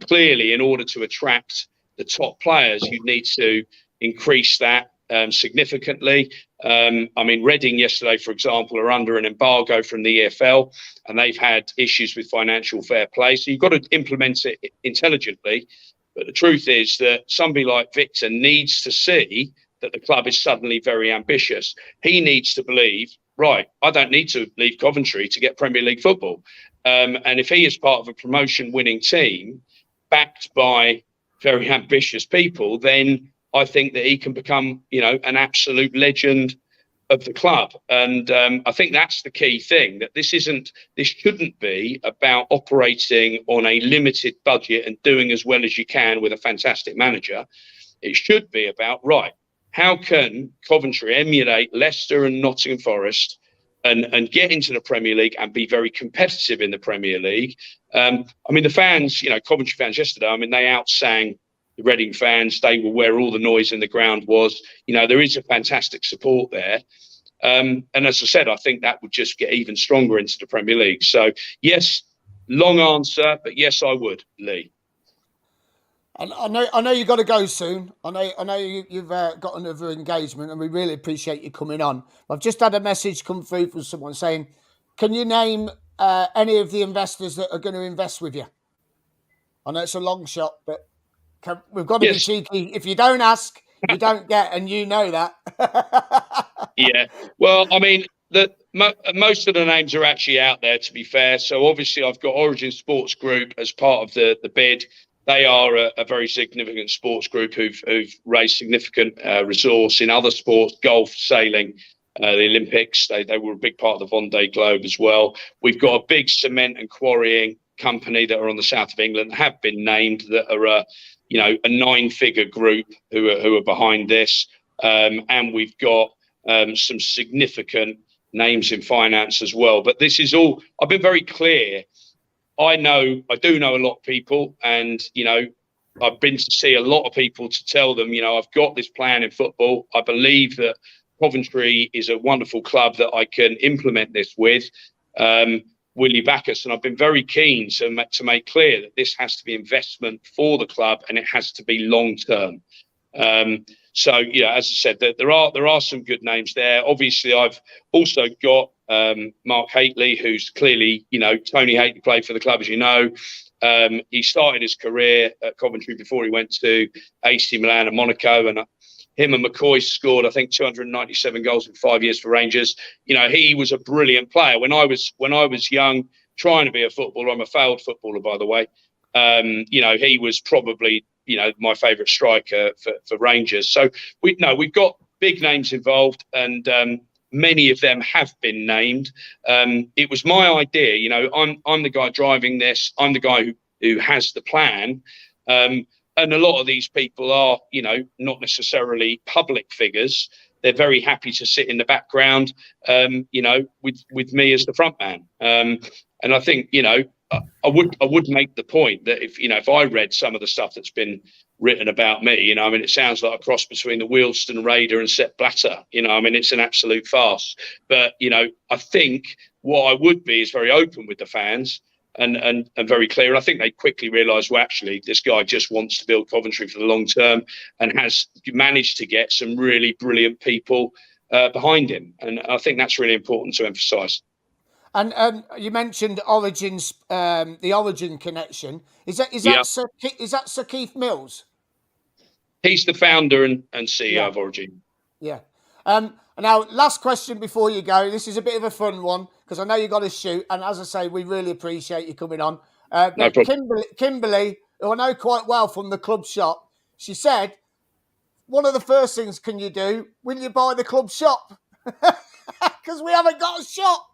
Clearly, in order to attract the top players, you need to increase that significantly. I mean, Reading yesterday, for example, are under an embargo from the EFL, and they've had issues with financial fair play. So you've got to implement it intelligently. But the truth is that somebody like Victor needs to see that the club is suddenly very ambitious. He needs to believe, right, I don't need to leave Coventry to get Premier League football. And if he is part of a promotion-winning team backed by very ambitious people, then I think that he can become, an absolute legend of the club. And I think that's the key thing, that this shouldn't be about operating on a limited budget and doing as well as you can with a fantastic manager. It should be about, right, how can Coventry emulate Leicester and Nottingham Forest and get into the Premier League and be very competitive in the Premier League? I mean, the fans, Coventry fans yesterday, I mean, they outsang the Reading fans. They were where all the noise in the ground was. There is a fantastic support there. And as I said, I think that would just get even stronger into the Premier League. So, yes, long answer, but yes, I would, Lee. And I know you've got to go soon. I know you've got another engagement, and we really appreciate you coming on. I've just had a message come through from someone saying, can you name any of the investors that are going to invest with you? I know it's a long shot, but we've got to be cheeky. If you don't ask, you don't get, and you know that. Yeah. Well, I mean, most of the names are actually out there, to be fair. So obviously I've got Origin Sports Group as part of the bid. They are a very significant sports group who've raised significant resource in other sports, golf, sailing, the Olympics. They were a big part of the Vendée Globe as well. We've got a big cement and quarrying company that are on the south of England, have been named, that are a 9-figure group who are behind this. And we've got some significant names in finance as well. But this is all, I've been very clear. I do know a lot of people, and, I've been to see a lot of people to tell them, I've got this plan in football. I believe that Coventry is a wonderful club that I can implement this with. Will you back us? And I've been very keen to make clear that this has to be investment for the club, and it has to be long term. So, as I said, there are some good names there. Obviously, I've also got Mark Haitley, who's clearly, Tony Haitley played for the club, as you know. He started his career at Coventry before he went to AC Milan and Monaco, and him and McCoy scored, I think, 297 goals in 5 years for Rangers. He was a brilliant player. When I was young, trying to be a footballer, I'm a failed footballer, by the way. He was probably, my favourite striker for Rangers. So we've got big names involved, and many of them have been named. It was my idea. I'm the guy driving this. I'm the guy who has the plan. And a lot of these people are, not necessarily public figures. They're very happy to sit in the background, with me as the front man. And I think, I would make the point that if I read some of the stuff that's been written about me, it sounds like a cross between the Wealdstone Raider and Sepp Blatter. It's an absolute farce. But, I think what I would be is very open with the fans and very clear. And I think they quickly realised, well, actually, this guy just wants to build Coventry for the long term, and has managed to get some really brilliant people behind him, and I think that's really important to emphasise. And you mentioned Origin's, the Origin connection. Is that Sir Keith Mills? He's the founder and CEO of Origin. Yeah. Now, last question before you go. This is a bit of a fun one because I know you got to shoot, and as I say, we really appreciate you coming on. No problem. Kimberly, who I know quite well from the club shop, she said, one of the first things can you do, will you buy the club shop? Because we haven't got a shop.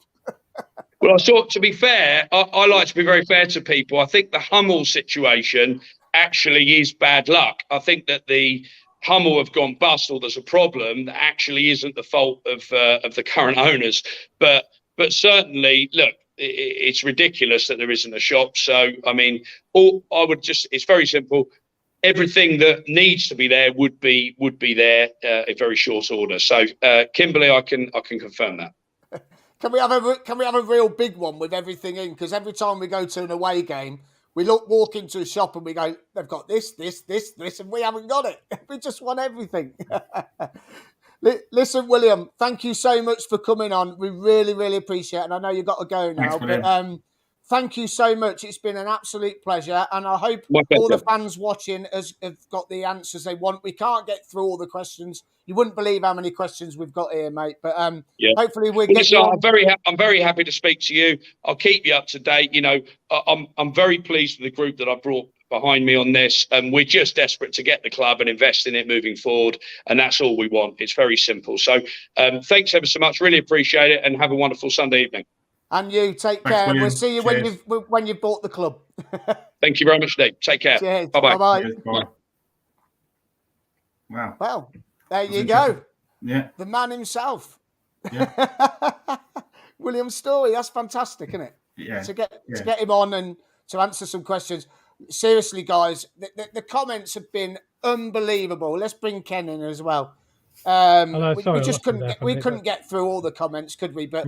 Well, I thought, to be fair, I like to be very fair to people. I think the Hummel situation actually is bad luck. I think that the Hummel have gone bust, or there's a problem that actually isn't the fault of the current owners. But certainly, look, it's ridiculous that there isn't a shop. So, I mean, it's very simple. Everything that needs to be there would be there in very short order. So, Kimberly, I can confirm that. Can we have a real big one with everything in? Because every time we go to an away game, we walk into a shop and we go, they've got this, and we haven't got it. We just want everything. Listen, William, thank you so much for coming on. We really, really appreciate it. And I know you've got to go now. Thanks, but thank you so much. It's been an absolute pleasure. And I hope all the fans watching have got the answers they want. We can't get through all the questions. You wouldn't believe how many questions we've got here, mate. But hopefully we'll get you on. I'm very happy to speak to you. I'll keep you up to date. You know, I'm very pleased with the group that I brought behind me on this, and we're just desperate to get the club and invest in it moving forward, and that's all we want. It's very simple. So thanks ever so much, really appreciate it, and have a wonderful Sunday evening. And you take care. William. We'll see you when you've bought the club. Thank you very much, Dave. Take care. Cheers. Bye-bye. Bye. Wow. Well, there you go. Yeah. The man himself. Yeah. William Storey. That's fantastic, isn't it? Yeah. To get him on and to answer some questions. Seriously, guys, the comments have been unbelievable. Let's bring Ken in as well. We just couldn't get through all the comments, could we? But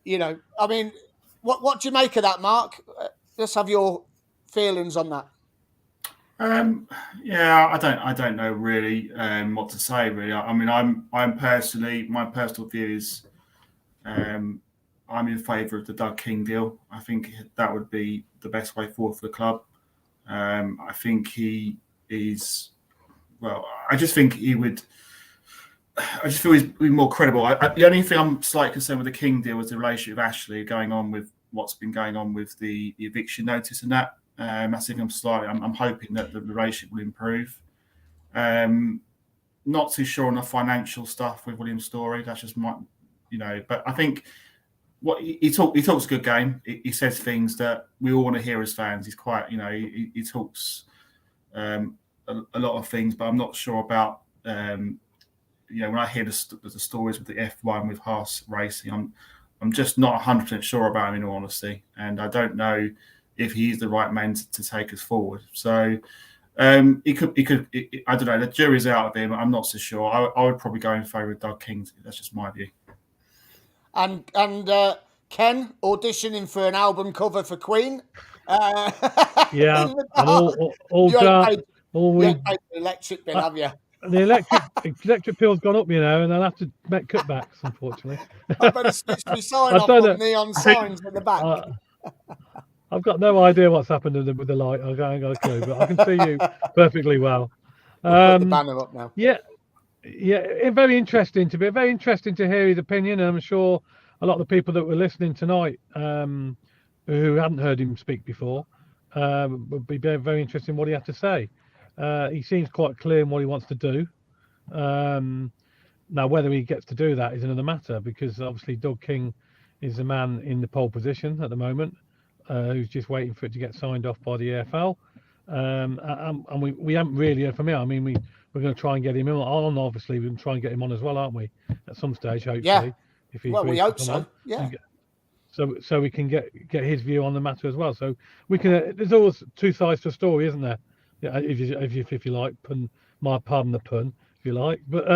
you know, I mean, what do you make of that, Mark? Let's have your feelings on that. I don't know really what to say really. I mean, I'm personally, my personal view is I'm in favour of the Doug King deal. I think that would be the best way forward for the club. I think he is, well, I just think he would, I just feel he's more credible. The only thing I'm slightly concerned with the King deal was the relationship with Ashley going on with what's been going on with the eviction notice and that. That's if I'm hoping that the relationship will improve. Not too sure on the financial stuff with William Storey. That's just my, but I think what he talks a good game. He says things that we all want to hear as fans. He's quite, he talks a lot of things, but I'm not sure about, when I hear the stories with the F1 with Haas Racing, I'm just not 100% sure about him in all honesty, and I don't know if he's the right man to take us forward. So he could. I don't know. The jury's out of him. I'm not so sure. I would probably go in favour of Doug King. That's just my view. And Ken auditioning for an album cover for Queen. Yeah, all done. You ain't paid the electric bill, have you? The electric bill's gone up, and I'll have to make cutbacks, unfortunately. I better switch my sign off on neon signs at the back. I've got no idea what's happened with the light. I haven't got a clue, but I can see you perfectly well. Put the banner up now. Yeah, very interesting to hear his opinion. And I'm sure a lot of the people that were listening tonight, who hadn't heard him speak before, would be very, very interested in what he had to say. He seems quite clear in what he wants to do. Now, whether he gets to do that is another matter, because obviously Doug King is the man in the pole position at the moment, who's just waiting for it to get signed off by the EFL. And we haven't really heard from him. I mean, we're going to try and get him on. Obviously, we're going to try and get him on as well, aren't we? At some stage, hopefully. Yeah. If he we hope so. On. Yeah. So we can get his view on the matter as well. So we can. There's always two sides to a story, isn't there? Yeah, if you like, pardon the pun, if you like. But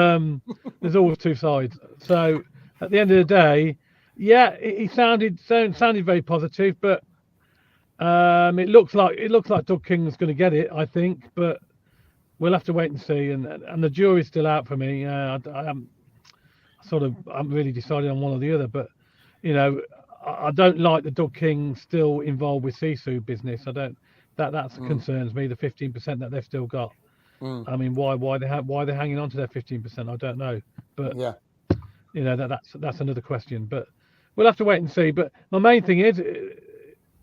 there's always two sides. So at the end of the day, yeah, he sounded very positive, but it looks like Doug King's going to get it, I think. But we'll have to wait and see. And the jury's still out for me. I I'm really deciding on one or the other. But you know, I don't like the Doug King still involved with Sisu business. I don't. That concerns me. The 15% that they've still got. I mean, why they're hanging on to their 15%? I don't know. But Yeah. you know, that's another question. But we'll have to wait and see. But my main thing is,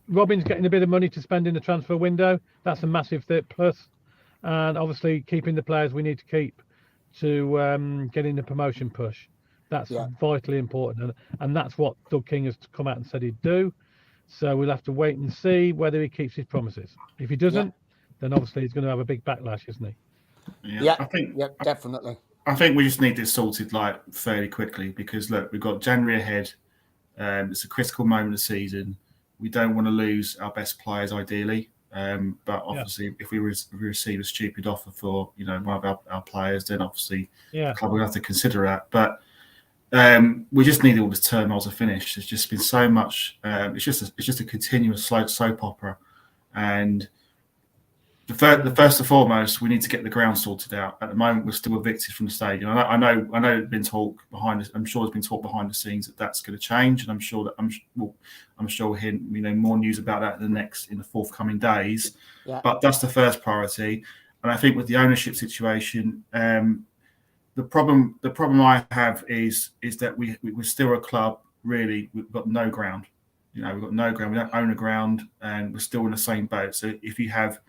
Robin's getting a bit of money to spend in the transfer window. That's a massive plus, and obviously keeping the players we need to keep to get in the promotion push. That's vitally important, and that's what Doug King has come out and said he'd do. So we'll have to wait and see whether he keeps his promises. If he doesn't, then obviously he's going to have a big backlash, isn't he? Yeah, definitely. I think we just need this sorted like fairly quickly because look, we've got January ahead. It's a critical moment of the season. We don't want to lose our best players ideally, but obviously if we receive a stupid offer for one of our players, then obviously the club will have to consider that. But we just need all the turmoil to finish. There's just been so much. It's just a continuous soap opera, and the first and foremost, we need to get the ground sorted out. At the moment, we're still evicted from the stadium. I know. There's been talk behind. I'm sure there's been talk behind the scenes that that's going to change, and I'm sure we'll hear more news about that in the forthcoming days. Yeah. But that's the first priority, and I think with the ownership situation, the problem I have is that we're still a club. Really, we've got no ground. We've got no ground. We don't own a ground, and we're still in the same boat. So if you have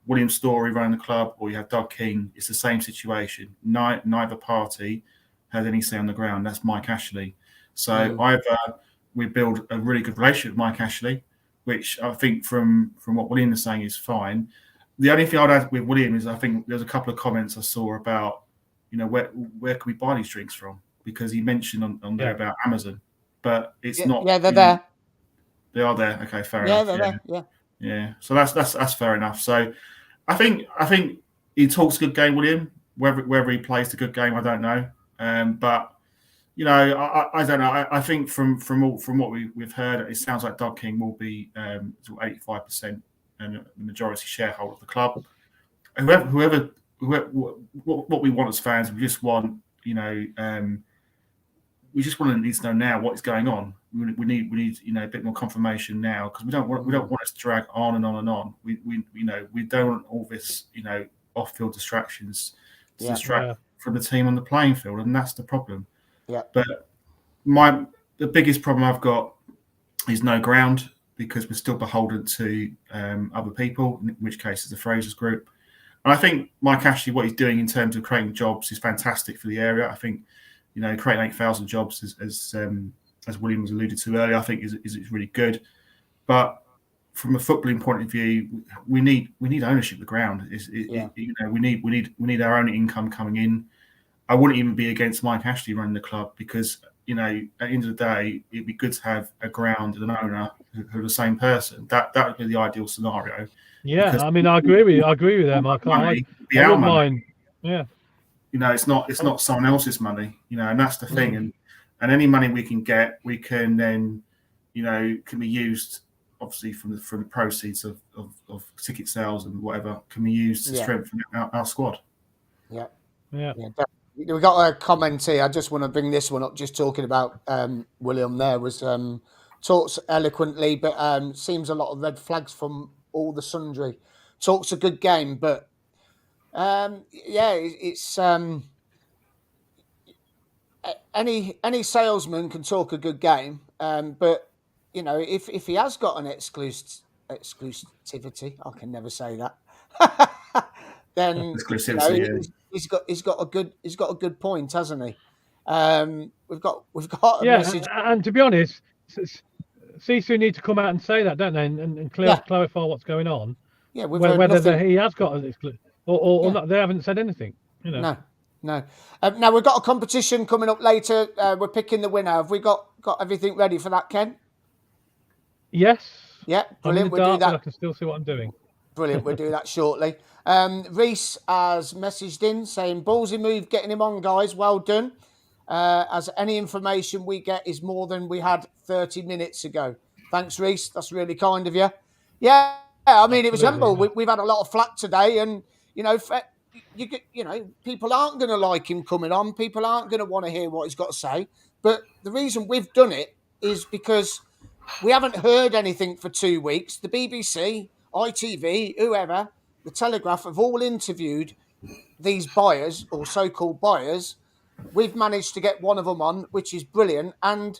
William Storey running the club, or you have Doug King, it's the same situation. Neither party has any say on the ground. That's Mike Ashley. So either we build a really good relationship with Mike Ashley, which I think from what William is saying is fine. The only thing I'd add with William is I think there's a couple of comments I saw about, where can we buy these drinks from? Because he mentioned on there about Amazon, but it's not. Yeah, they're there. They are there. Okay, fair enough. Yeah, they're there. Yeah. So that's fair enough. So I think he talks a good game, William. Whether he plays the good game, I don't know. But I don't know. I think from what we've heard, it sounds like Doug King will be 85% and the majority shareholder of the club. Whoever what we want as fans, we just want we just want to need to know now what is going on. We need a bit more confirmation now because we don't want us to drag on and on and on. We don't want all this off-field distractions to distract from the team on the playing field, and that's the problem. Yeah. But the biggest problem I've got is no ground because we're still beholden to other people, in which case is the Frasers Group. And I think Mike Ashley, what he's doing in terms of creating jobs is fantastic for the area. I think creating 8,000 jobs as William was alluded to earlier, I think is really good. But from a footballing point of view, we need ownership of the ground. We need our own income coming in. I wouldn't even be against Mike Ashley running the club because at the end of the day, it'd be good to have a ground and an owner who are the same person. That would be the ideal scenario. Yeah, I mean, I agree with you. I agree with that, Mark. I wouldn't mind. Yeah. It's not someone else's money, and that's the thing. And any money we can get, we can then, can be used obviously from the proceeds of ticket sales and whatever can be used to strengthen our squad. Yeah. We got a comment here. I just want to bring this one up. Just talking about William there was talks eloquently, but seems a lot of red flags from all the sundry. Talks a good game, but it's any salesman can talk a good game, but if he has got an exclusivity, I can never say that. Then he's got a good point, hasn't he? We've got a message. And to be honest, Sisu need to come out and say that, don't they, and clarify what's going on. Yeah, whether he has got an exclusive or not. They haven't said anything. No. Now we've got a competition coming up later. We're picking the winner. Have we got everything ready for that, Ken? Yes. Yeah, brilliant. We'll do that. I can still see what I'm doing. Brilliant. We'll do that shortly. Reese has messaged in saying, ballsy move getting him on, guys. Well done. As any information we get is more than we had 30 minutes ago. Thanks, Reese. That's really kind of you. Yeah, I mean, it was humble. We've had a lot of flack today, and you know, people aren't going to like him coming on. People aren't going to want to hear what he's got to say. But the reason we've done it is because we haven't heard anything for 2 weeks. The BBC, ITV, whoever, the Telegraph have all interviewed these buyers or so-called buyers. We've managed to get one of them on, which is brilliant. And,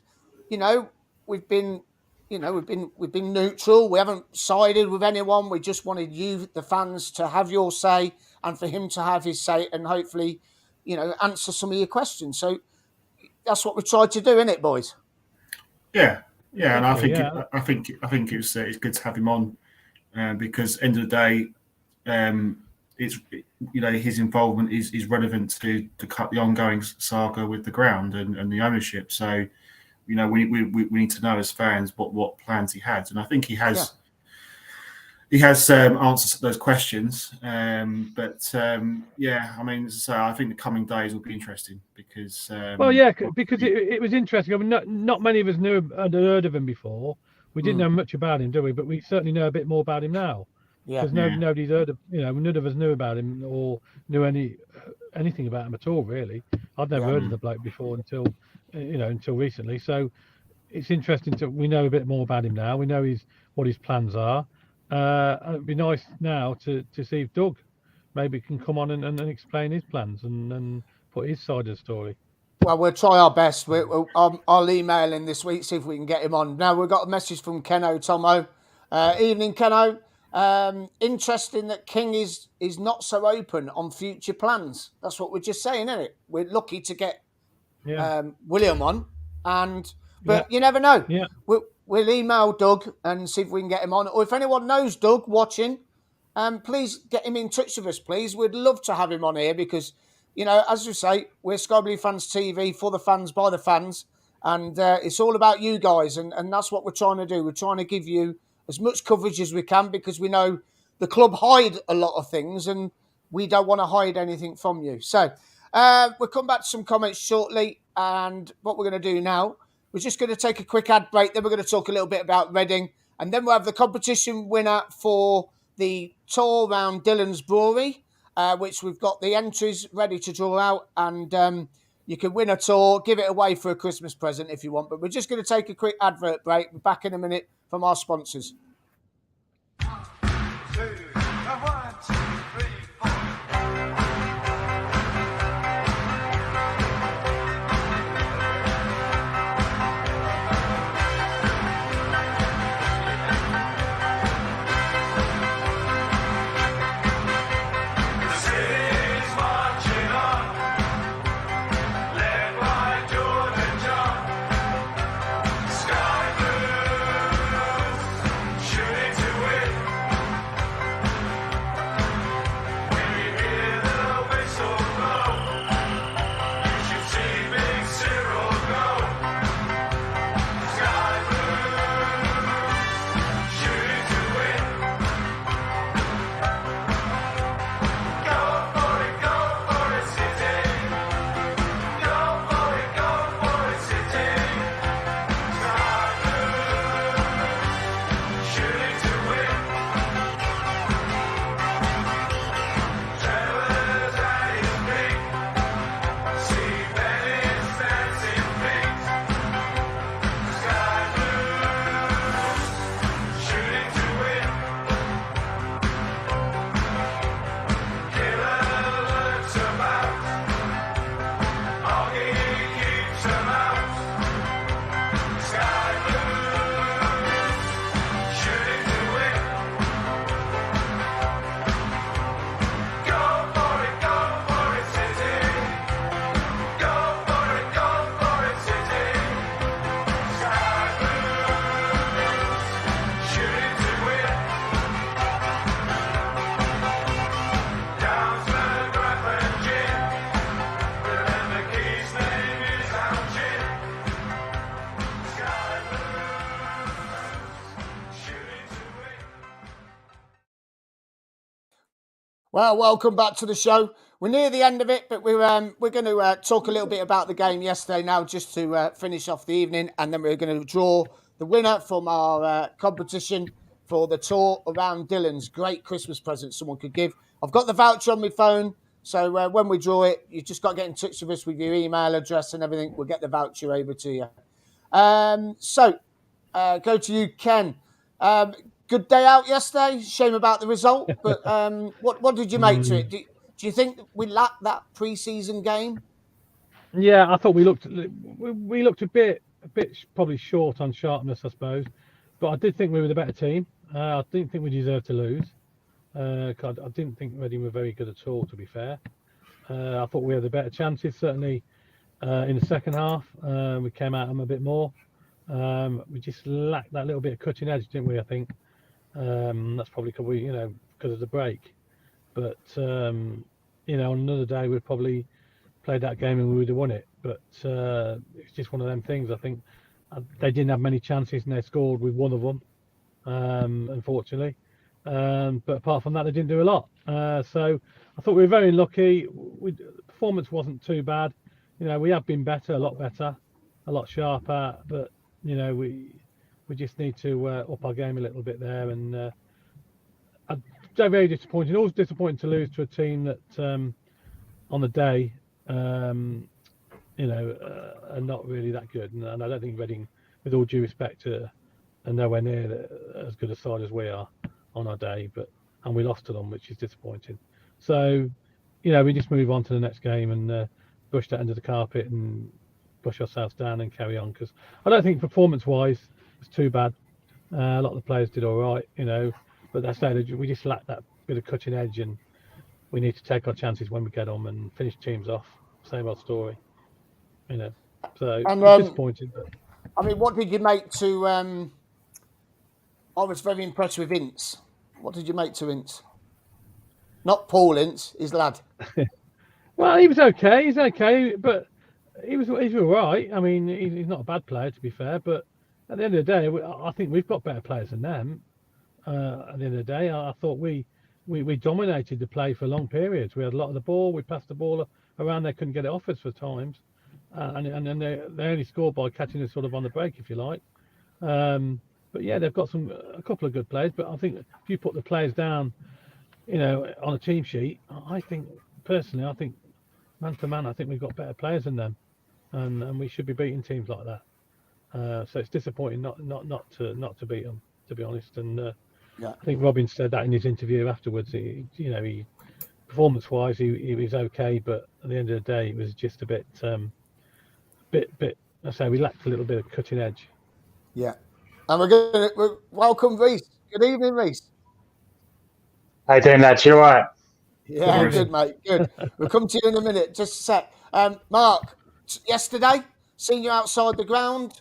you know, we've been neutral. We haven't sided with anyone. We just wanted you, the fans, to have your say and for him to have his say and hopefully, you know, answer some of your questions. So that's what we tried to do, isn't it, boys? Yeah, and I think it's good to have him on because end of the day, it's, you know, his involvement is relevant to cut the ongoing saga with the ground and the ownership. So, you know, we need to know as fans what plans he has, and I think he has. Yeah. He has answers to those questions, yeah, I mean, so I think the coming days will be interesting because. Because it was interesting. I mean, not many of us had heard of him before. We didn't know much about him, do we? But we certainly know a bit more about him now. Yeah, because nobody's heard of. You know, none of us knew about him or knew anything about him at all. Really, I'd never heard of the bloke before until recently. So it's interesting we know a bit more about him now. We know what his plans are. It'd be nice now to see if Doug maybe can come on and explain his plans and put his side of the story. Well, we'll try our best. I'll email him this week, see if we can get him on. Now, we've got a message from Keno Tomo. Evening, Keno. Interesting that King is not so open on future plans. That's what we're just saying, isn't it? We're lucky to get William on, but you never know. Yeah. We'll email Doug and see if we can get him on. Or if anyone knows Doug watching, please get him in touch with us, please. We'd love to have him on here because, you know, as we say, we're Sky Blue Fans TV, for the fans, by the fans. And it's all about you guys. And that's what we're trying to do. We're trying to give you as much coverage as we can because we know the club hide a lot of things and we don't want to hide anything from you. So we'll come back to some comments shortly. And what we're going to do now, we're just going to take a quick ad break. Then we're going to talk a little bit about Reading. And then we'll have the competition winner for the tour around Dillon's Brewery, which we've got the entries ready to draw out. And you can win a tour, give it away for a Christmas present if you want. But we're just going to take a quick advert break. We're back in a minute from our sponsors. 1, 2, 1, 2, 3, 4. Well, welcome back to the show. We're near the end of it, but we're going to talk a little bit about the game yesterday now, just to finish off the evening, and then we're going to draw the winner from our competition for the tour around Dillon's. Great Christmas present someone could give. I've got the voucher on my phone, so when we draw it, you just got to get in touch with us with your email address and everything. We'll get the voucher over to you. Go to you, Ken. Good day out yesterday. Shame about the result, but what did you make to it? Do you think we lacked that pre-season game? Yeah, I thought we looked a bit probably short on sharpness, I suppose. But I did think we were the better team. I didn't think we deserved to lose. I didn't think Reading were very good at all, to be fair. I thought we had the better chances, certainly in the second half. We came at them a bit more. We just lacked that little bit of cutting edge, didn't we? I think that's probably because of the break. But on another day we'd probably played that game and we would have won it. But it's just one of them things. I think they didn't have many chances and they scored with one of them, unfortunately. But apart from that, they didn't do a lot. So I thought we were very lucky. Performance wasn't too bad. We have been better, a lot sharper. But we just need to up our game a little bit there. And they're very disappointing. Always disappointing to lose to a team that on the day, are not really that good. And I don't think Reading, with all due respect, are nowhere near as good a side as we are on our day. And we lost to them, which is disappointing. So, we just move on to the next game and brush that under the carpet and brush ourselves down and carry on. Because I don't think performance-wise it's too bad. A lot of the players did all right, but that's we just lack that bit of cutting edge, and we need to take our chances when we get on and finish teams off. Same old story, So it's disappointing. But I mean, what did you make to? I was very impressed with Ince. What did you make to Ince? Not Paul Ince, his lad. Well, he was okay. He's okay, but he's all right. I mean, he's not a bad player, to be fair. But at the end of the day, I think we've got better players than them. At the end of the day, I thought we dominated the play for long periods. We had a lot of the ball. We passed the ball around. They couldn't get it off us for times, and then they only scored by catching us sort of on the break, if you like. But yeah, they've got a couple of good players. But I think if you put the players down, on a team sheet, I think man for man, I think we've got better players than them, and we should be beating teams like that. So it's disappointing not to beat them, to be honest. And I think Robin said that in his interview afterwards. He performance-wise, he was okay, but at the end of the day, it was just a bit. I say we lacked a little bit of cutting edge. Yeah, and we're welcome Reese. Good evening, Reese. How you doing, lads? You all right? Yeah, good, mate. Good. We'll come to you in a minute. Just a sec. Mark, yesterday, seen you outside the ground.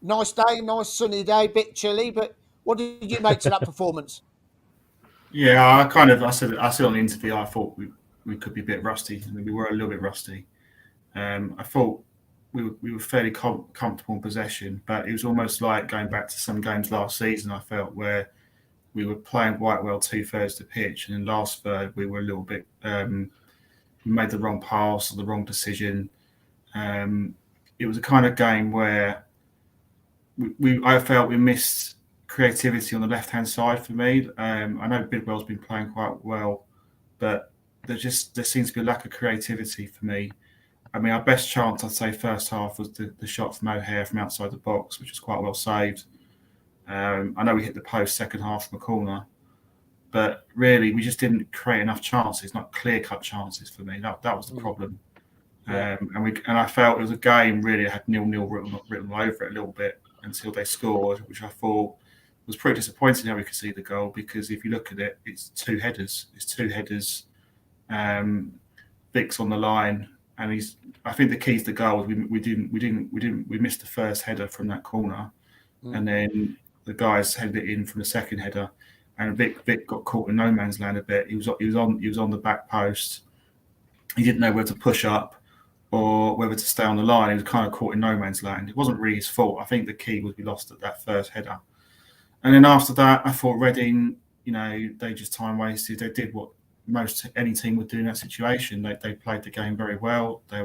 Nice day, nice sunny day, bit chilly, but what did you make to that performance? Yeah, I said on the interview, I thought we could be a bit rusty. I mean, we were a little bit rusty. I thought we were fairly comfortable in possession, but it was almost like going back to some games last season, I felt, where we were playing quite well 2/3 of the pitch, and in last third we were a little bit. We made the wrong pass or the wrong decision. It was a kind of game where I felt we missed creativity on the left-hand side for me. I know Bidwell's been playing quite well, but there seems to be a lack of creativity for me. I mean, our best chance, I'd say, first half was the shot from O'Hare from outside the box, which was quite well saved. I know we hit the post second half from a corner, but really we just didn't create enough chances, not clear-cut chances for me. That was the problem. And I felt it was a game really had 0-0 written all over it a little bit until they scored, which I thought was pretty disappointing how we could see the goal, because if you look at it, it's two headers. Vic's on the line, and I think the key to the goal was we missed the first header from that corner, and then the guys headed it in from the second header, and Vic got caught in no man's land a bit. He was on the back post. He didn't know whether to push up or whether to stay on the line. He was kind of caught in no man's land. It wasn't really his fault. I think the key was we lost at that first header. And then after that, I thought Reading, they just time wasted. They did what any team would do in that situation. They played the game very well. They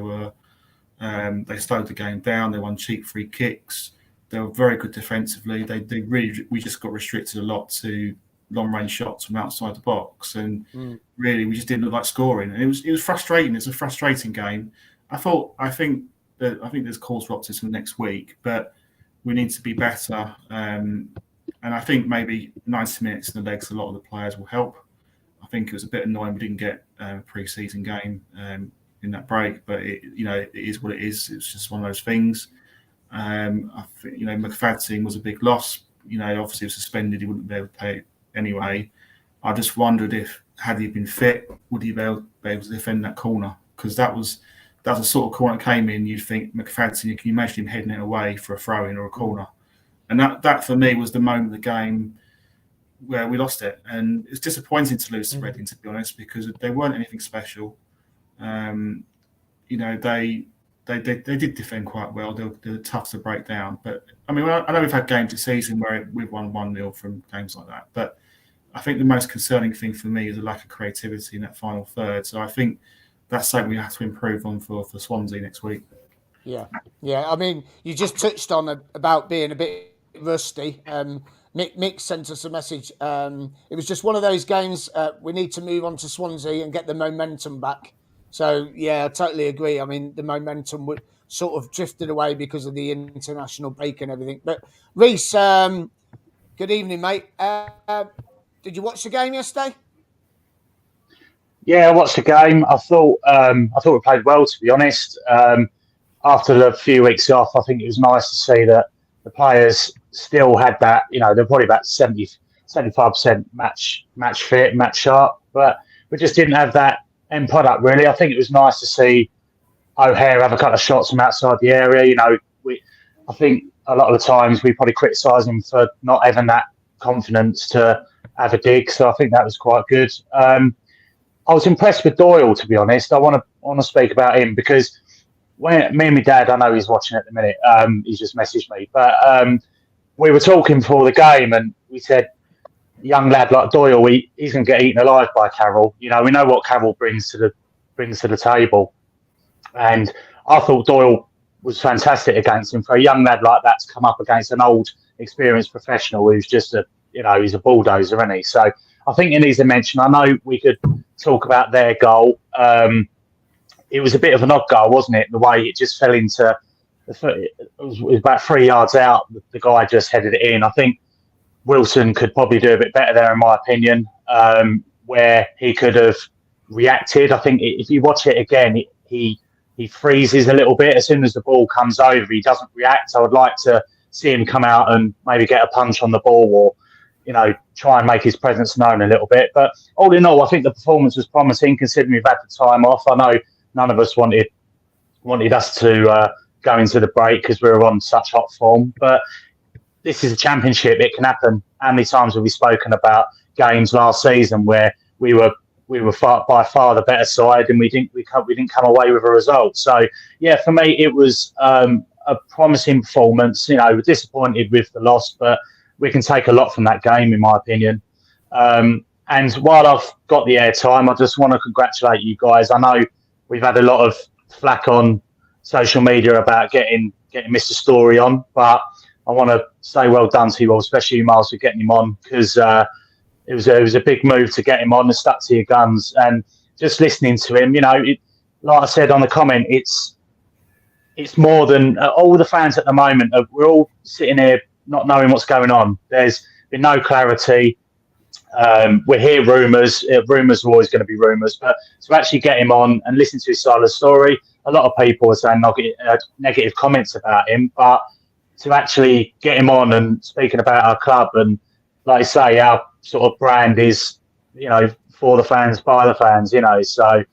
slowed the game down. They won cheap free kicks. They were very good defensively. We just got restricted a lot to long range shots from outside the box, and really we just didn't look like scoring. And it was frustrating. It's a frustrating game. I think there's cause for optimism next week, but we need to be better. And I think maybe 90 minutes in the legs, a lot of the players will help. I think it was a bit annoying we didn't get a pre-season game in that break, but it is what it is. It's just one of those things. I think McFadden was a big loss. Obviously he was suspended; he wouldn't be able to play anyway. I just wondered if, had he been fit, would he be able to defend that corner? Because that was a sort of corner that came in. You'd think McFadden, you can imagine him heading it away for a throw-in or a corner, and that for me was the moment of the game where we lost it. And it's disappointing to lose to Reading, to be honest, because they weren't anything special. They did defend quite well. They were tough to break down. But I mean, I know we've had games this season where we've won 1-0 from games like that. But I think the most concerning thing for me is the lack of creativity in that final third. So I think that's something we have to improve on for Swansea next week. Yeah. I mean, you just touched on about being a bit rusty. Mick sent us a message. It was just one of those games. We need to move on to Swansea and get the momentum back. So, yeah, I totally agree. I mean, the momentum would sort of drifted away because of the international break and everything. But, Reece, good evening, mate. Did you watch the game yesterday? Yeah, I watched the game. I thought we played well, to be honest. After the few weeks off, I think it was nice to see that the players still had that, they're probably about 75% match fit, match sharp. But we just didn't have that end product, really. I think it was nice to see O'Hare have a couple of shots from outside the area. I think a lot of the times we probably criticise him for not having that confidence to have a dig. So I think that was quite good. I was impressed with Doyle, to be honest. I want to speak about him because when me and my dad, I know he's watching at the minute. He's just messaged me, but we were talking before the game, and we said, young lad like Doyle, he's going to get eaten alive by Carroll. We know what Carroll brings to the table, and I thought Doyle was fantastic against him. For a young lad like that to come up against an old, experienced professional who's just he's a bulldozer, isn't he? So I think it needs to mention. I know we could talk about their goal. It was a bit of an odd goal, wasn't it? The way it just fell into, it was about 3 yards out. The guy just headed it in. I think Wilson could probably do a bit better there, in my opinion, where he could have reacted. I think if you watch it again, he freezes a little bit. As soon as the ball comes over, he doesn't react. I would like to see him come out and maybe get a punch on the ball or, try and make his presence known a little bit. But all in all, I think the performance was promising, considering we've had the time off. I know none of us wanted us to go into the break because we were on such hot form. But this is a championship; it can happen. How many times have we spoken about games last season where we were by far the better side and we didn't come away with a result? So yeah, for me it was a promising performance. We're disappointed with the loss, but we can take a lot from that game, in my opinion. And while I've got the airtime, I just want to congratulate you guys. I know we've had a lot of flack on social media about getting Mr. Storey on, but I want to say well done to you all, especially you, Miles, for getting him on, because it was a big move to get him on and stuck to your guns. And just listening to him, like I said on the comment, it's more than all the fans at the moment. We're all sitting here not knowing what's going on. There's been no clarity. We hear rumours. Rumours are always going to be rumours, but to actually get him on and listen to his side of the story, a lot of people are saying negative comments about him, but to actually get him on and speaking about our club and, like I say, our sort of brand is, for the fans, by the fans, so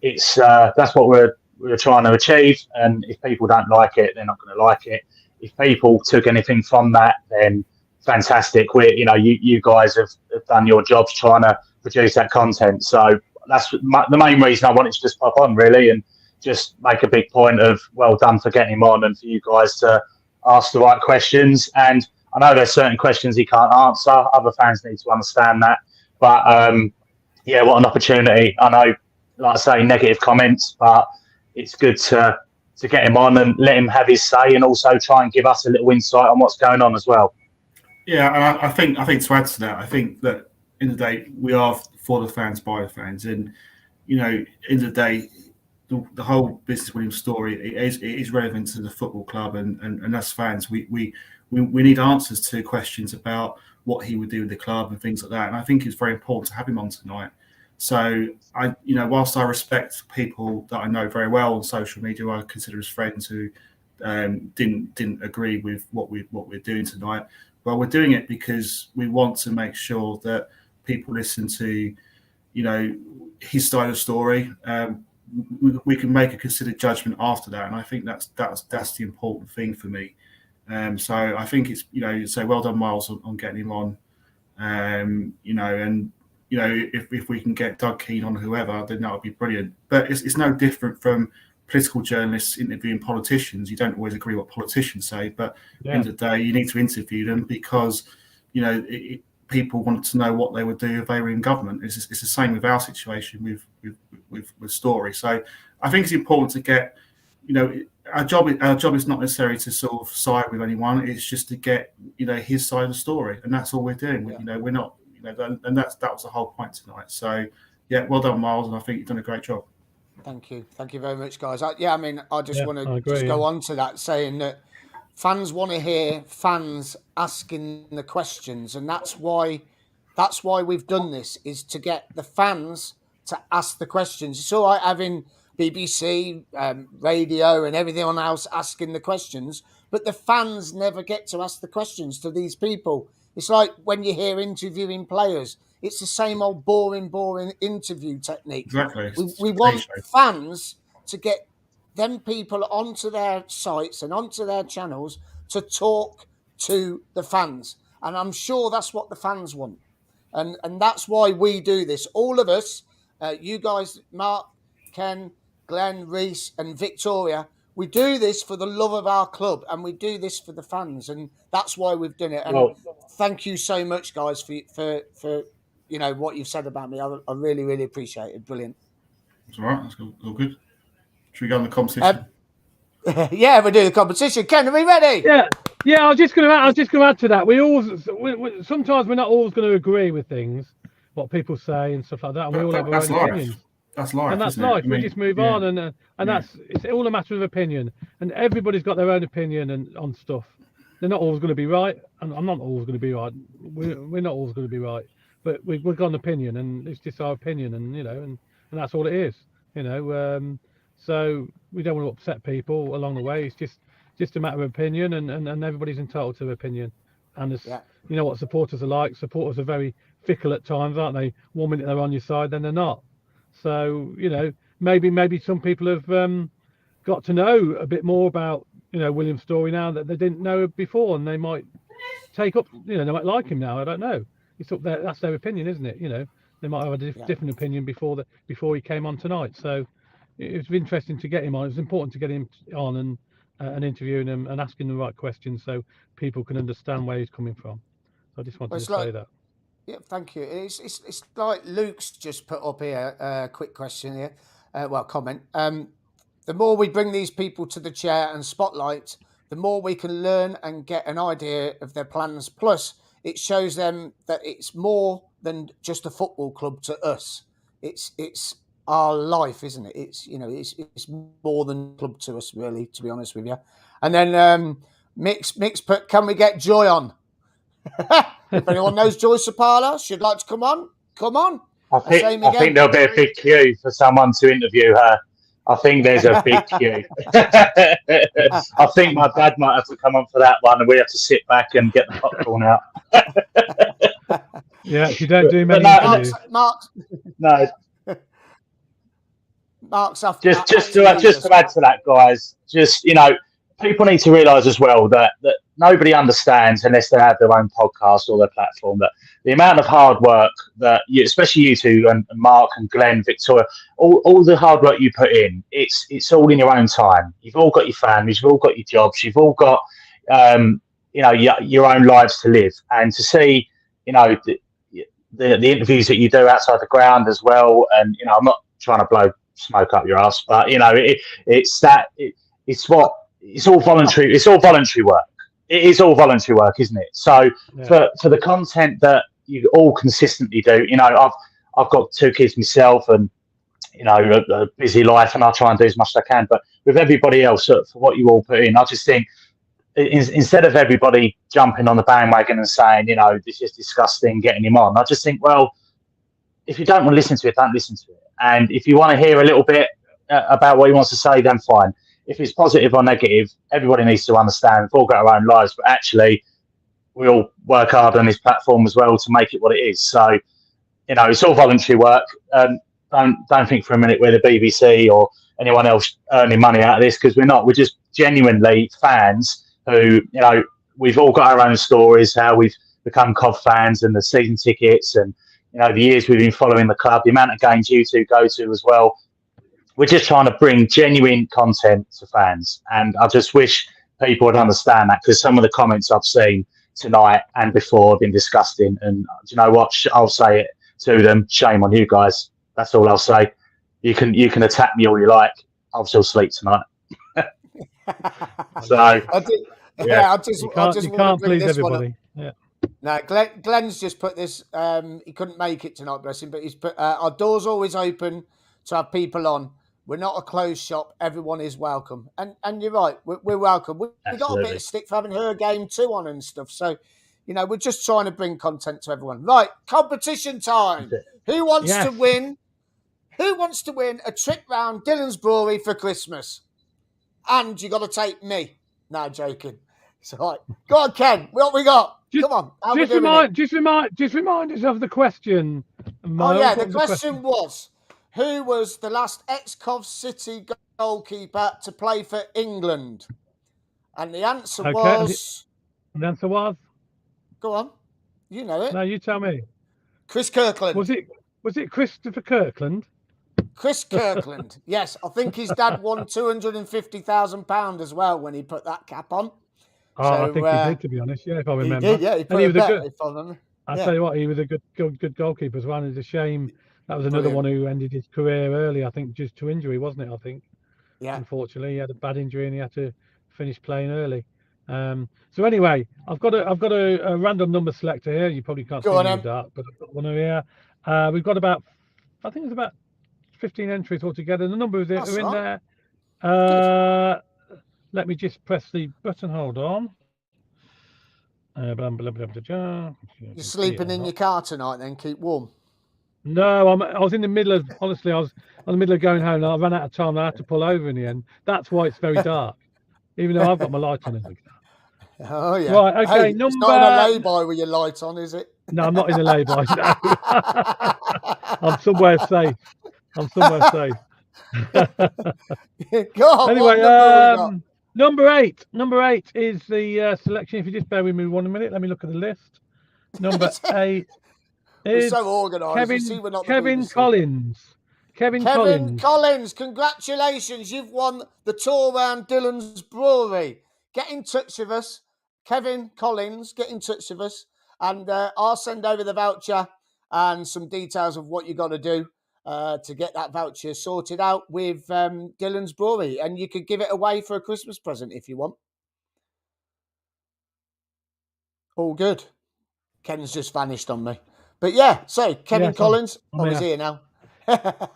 it's that's what we're trying to achieve. And if people don't like it, they're not going to like it. If people took anything from that, then fantastic. You guys have done your jobs trying to produce that content. So that's the main reason I wanted to just pop on, really, and just make a big point of well done for getting him on and for you guys to ask the right questions. And I know there's certain questions he can't answer. Other fans need to understand that. But what an opportunity. I know, like I say, negative comments, but it's good to to get him on and let him have his say, and also try and give us a little insight on what's going on as well. Yeah, and I think to add to that, I think that in the day we are for the fans, by the fans, and in the day, the whole business William Storey it is relevant to the football club, and us fans, we need answers to questions about what he would do with the club and things like that. And I think it's very important to have him on tonight. So whilst I respect people that I know very well on social media, who I consider as friends, who didn't agree with what we're doing tonight. Well, we're doing it because we want to make sure that people listen to, his style of story. We can make a considered judgment after that, and I think that's the important thing for me. So I think it's so well done, Miles, on getting him on. If we can get Doug Keane on whoever, then that would be brilliant. But it's no different from political journalists interviewing politicians. You don't always agree what politicians say, but at the end of the day, you need to interview them because people want to know what they would do if they were in government. It's the same with our situation with Storey. So I think it's important to get, our job is not necessarily to sort of side with anyone. It's just to get his side of the story, and that's all we're doing. We're not, and that was the whole point tonight. So yeah, well done, Miles, and I think you've done a great job. Thank you very much, guys. I just want to go on to that, saying that fans want to hear fans asking the questions, and that's why we've done this, is to get the fans to ask the questions. It's all right having BBC, radio, and everything else asking the questions, but the fans never get to ask the questions to these people. It's like when you hear interviewing players. It's the same old boring interview technique. Exactly. We want fans to get them people onto their sites and onto their channels to talk to the fans. And I'm sure that's what the fans want. And that's why we do this. All of us, you guys, Mark, Ken, Glenn, Reese, and Victoria, we do this for the love of our club, and we do this for the fans, and that's why we've done it. And thank you so much, guys, for what you've said about me. I really, really appreciate it. Brilliant. That's all right. That's all good. Should we go on the competition? Yeah, we'll do the competition. Ken, are we ready? Yeah. I was just going to add to that. We sometimes we're not always going to agree with things, what people say and stuff like that, and we all have our own opinions. That's life. And that's life. We just move on, and it's all a matter of opinion. And everybody's got their own opinion on stuff. They're not always going to be right, and I'm not always going to be right. We're not always going to be right, but we've got an opinion, and it's just our opinion, and that's all it is. So we don't want to upset people along the way. It's just a matter of opinion, and everybody's entitled to an opinion. And you know what supporters are like. Supporters are very fickle at times, aren't they? 1 minute they're on your side, then they're not. So maybe some people have got to know a bit more about William Storey now that they didn't know before, and they might take up they might like him now. I don't know. It's up there. That's their opinion, isn't it? They might have a different opinion before he came on tonight. So it was interesting to get him on. It was important to get him on and interviewing him and asking the right questions so people can understand where he's coming from. So I just wanted to say that. Yeah, thank you. It's like Luke's just put up here a quick question here, comment. The more we bring these people to the chair and spotlight, the more we can learn and get an idea of their plans. Plus, it shows them that it's more than just a football club to us. It's our life, isn't it? It's more than a club to us, really, to be honest with you. And then Mix put, can we get Joy on? If anyone knows Joy Sapala, she'd like to come on. I think there'll be a big queue for someone to interview her. I think there's a big queue. I think my dad might have to come on for that one, and we have to sit back and get the popcorn out. Yeah, if you don't do many interviews. Mark's off. Just to add to that, guys. People need to realise as well that nobody understands unless they have their own podcast or their platform, that the amount of hard work that especially you two and Mark and Glenn, Victoria, all the hard work you put in, it's all in your own time. You've all got your families, you've all got your jobs, you've all got your own lives to live, and to see the interviews that you do outside the ground as well. And I'm not trying to blow smoke up your ass, but it's all voluntary. It's all voluntary work. It is all voluntary work, isn't it? So for the content that you all consistently do, I've got 2 kids myself, and a busy life, and I try and do as much as I can. But with everybody else, for what you all put in, I just think instead of everybody jumping on the bandwagon and saying, this is disgusting, getting him on, I just think, well, if you don't want to listen to it, don't listen to it. And if you want to hear a little bit about what he wants to say, then fine. If it's positive or negative, everybody needs to understand we've all got our own lives, but actually we all work hard on this platform as well to make it what it is. So, it's all voluntary work. Don't think for a minute we're the BBC or anyone else earning money out of this, because we're not. We're just genuinely fans who, we've all got our own stories, how we've become COV fans, and the season tickets, and the years we've been following the club, the amount of games you two go to as well. We're just trying to bring genuine content to fans, and I just wish people would understand that, because some of the comments I've seen tonight and before have been disgusting. And do you know what? I'll say it to them. Shame on you guys. That's all I'll say. You can attack me all you like. I'll still sleep tonight. So I just you want to can't bring please this everybody. one up. Yeah. No, Glenn's just put this. He couldn't make it tonight, bless him, but he's put our door's always open to have people on. We're not a closed shop. Everyone is welcome, and you're right. We're welcome. We got a bit of stick for having her game too on and stuff. So, we're just trying to bring content to everyone. Right, competition time. Who wants to win? Who wants to win a trip round Dillon's Brewery for Christmas? And you got to take me. No, joking. It's all right. Go on, Ken. What we got? Come on. Just remind us of the question. Mo. Oh yeah, the question was, who was the last ex-Cov City goalkeeper to play for England? And the answer was. The answer was. Go on. You know it. No, you tell me. Chris Kirkland. Was it Christopher Kirkland? Chris Kirkland. Yes, I think his dad won £250,000 as well when he put that cap on. Oh, so, I think he did, to be honest. Yeah, if I remember. He did, yeah. He put if I remember. I'll tell you what, he was a good goalkeeper as well. And it's a shame that was another one who ended his career early. I think just to injury, wasn't it? I think. Yeah. Unfortunately, he had a bad injury and he had to finish playing early. So anyway, I've got a random number selector here. You probably can't see that, but I've got one here. We've got about 15 entries altogether. The numbers are in there. Let me just press the button. Hold on. You're sleeping in your car tonight, then? Keep warm. No, I was in the middle of. Honestly, I was in the middle of going home. And I ran out of time. And I had to pull over in the end. That's why it's very dark, even though I've got my light on in the car. Oh yeah. Right. Okay. It's not in a lay-by with your light on, is it? No, I'm not in a lay-by. No. I'm somewhere safe. Anyway, number eight. Number 8 is the selection. If you just bear with me 1 minute, let me look at the list. Number 8 is so organised. Kevin Collins. Kevin Collins, congratulations! You've won the tour around Dillon's Brewery. Get in touch with us, Kevin Collins. Get in touch with us, and I'll send over the voucher and some details of what you got to do to get that voucher sorted out with Dillon's Brewery. And you could give it away for a Christmas present if you want. All good. Ken's just vanished on me. But yeah, so Kevin Collins, he's here now.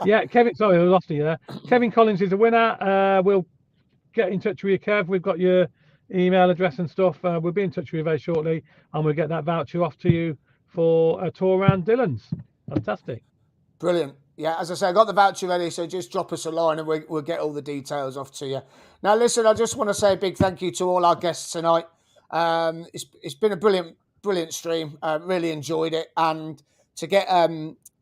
Yeah, Kevin, sorry, I lost you there. Kevin Collins is the winner. We'll get in touch with you, Kev. We've got your email address and stuff. We'll be in touch with you very shortly, and we'll get that voucher off to you for a tour around Dillon's. Fantastic. Brilliant. Yeah, as I say, I got the voucher ready, so just drop us a line and we'll get all the details off to you. Now, listen, I just want to say a big thank you to all our guests tonight. It's been a brilliant stream. Really enjoyed it. And to get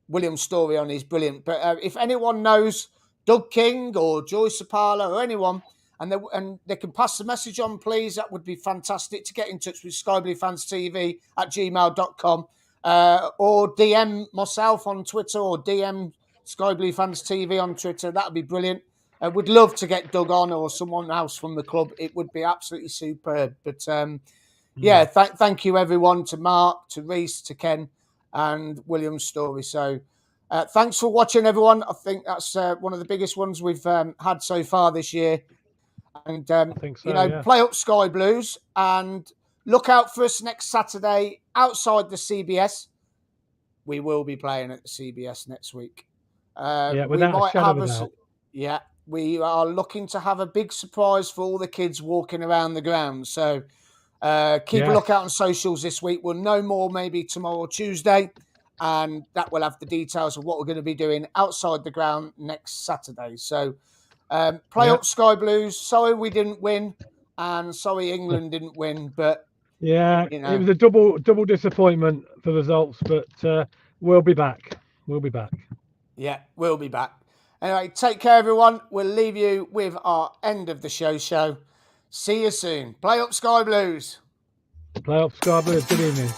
William Storey on is brilliant. But if anyone knows Doug King or Joyce Sapala or anyone, and they can pass the message on, please, that would be fantastic. To get in touch with skybluefanstv@gmail.com or DM myself on Twitter or DM Sky Blue Fans TV on Twitter. That would be brilliant. We'd love to get Doug on or someone else from the club. It would be absolutely superb. But yeah, thank you everyone, to Mark, to Reese, to Ken and William Storey. So thanks for watching, everyone. I think that's one of the biggest ones we've had so far this year. And, I think so, yeah. play up Sky Blues and look out for us next Saturday outside the CBS. We will be playing at the CBS next week. Without a shadow of a doubt. Yeah, we are looking to have a big surprise for all the kids walking around the ground. So keep a look out on socials this week. We'll know more maybe tomorrow or Tuesday. And that will have the details of what we're going to be doing outside the ground next Saturday. So play up Sky Blues. Sorry we didn't win. And sorry England didn't win. But, it was a double disappointment for results. But we'll be back. We'll be back. Yeah, we'll be back. Anyway, take care, everyone. We'll leave you with our end of the show. See you soon. Play up Sky Blues. Play up Sky Blues. Good evening.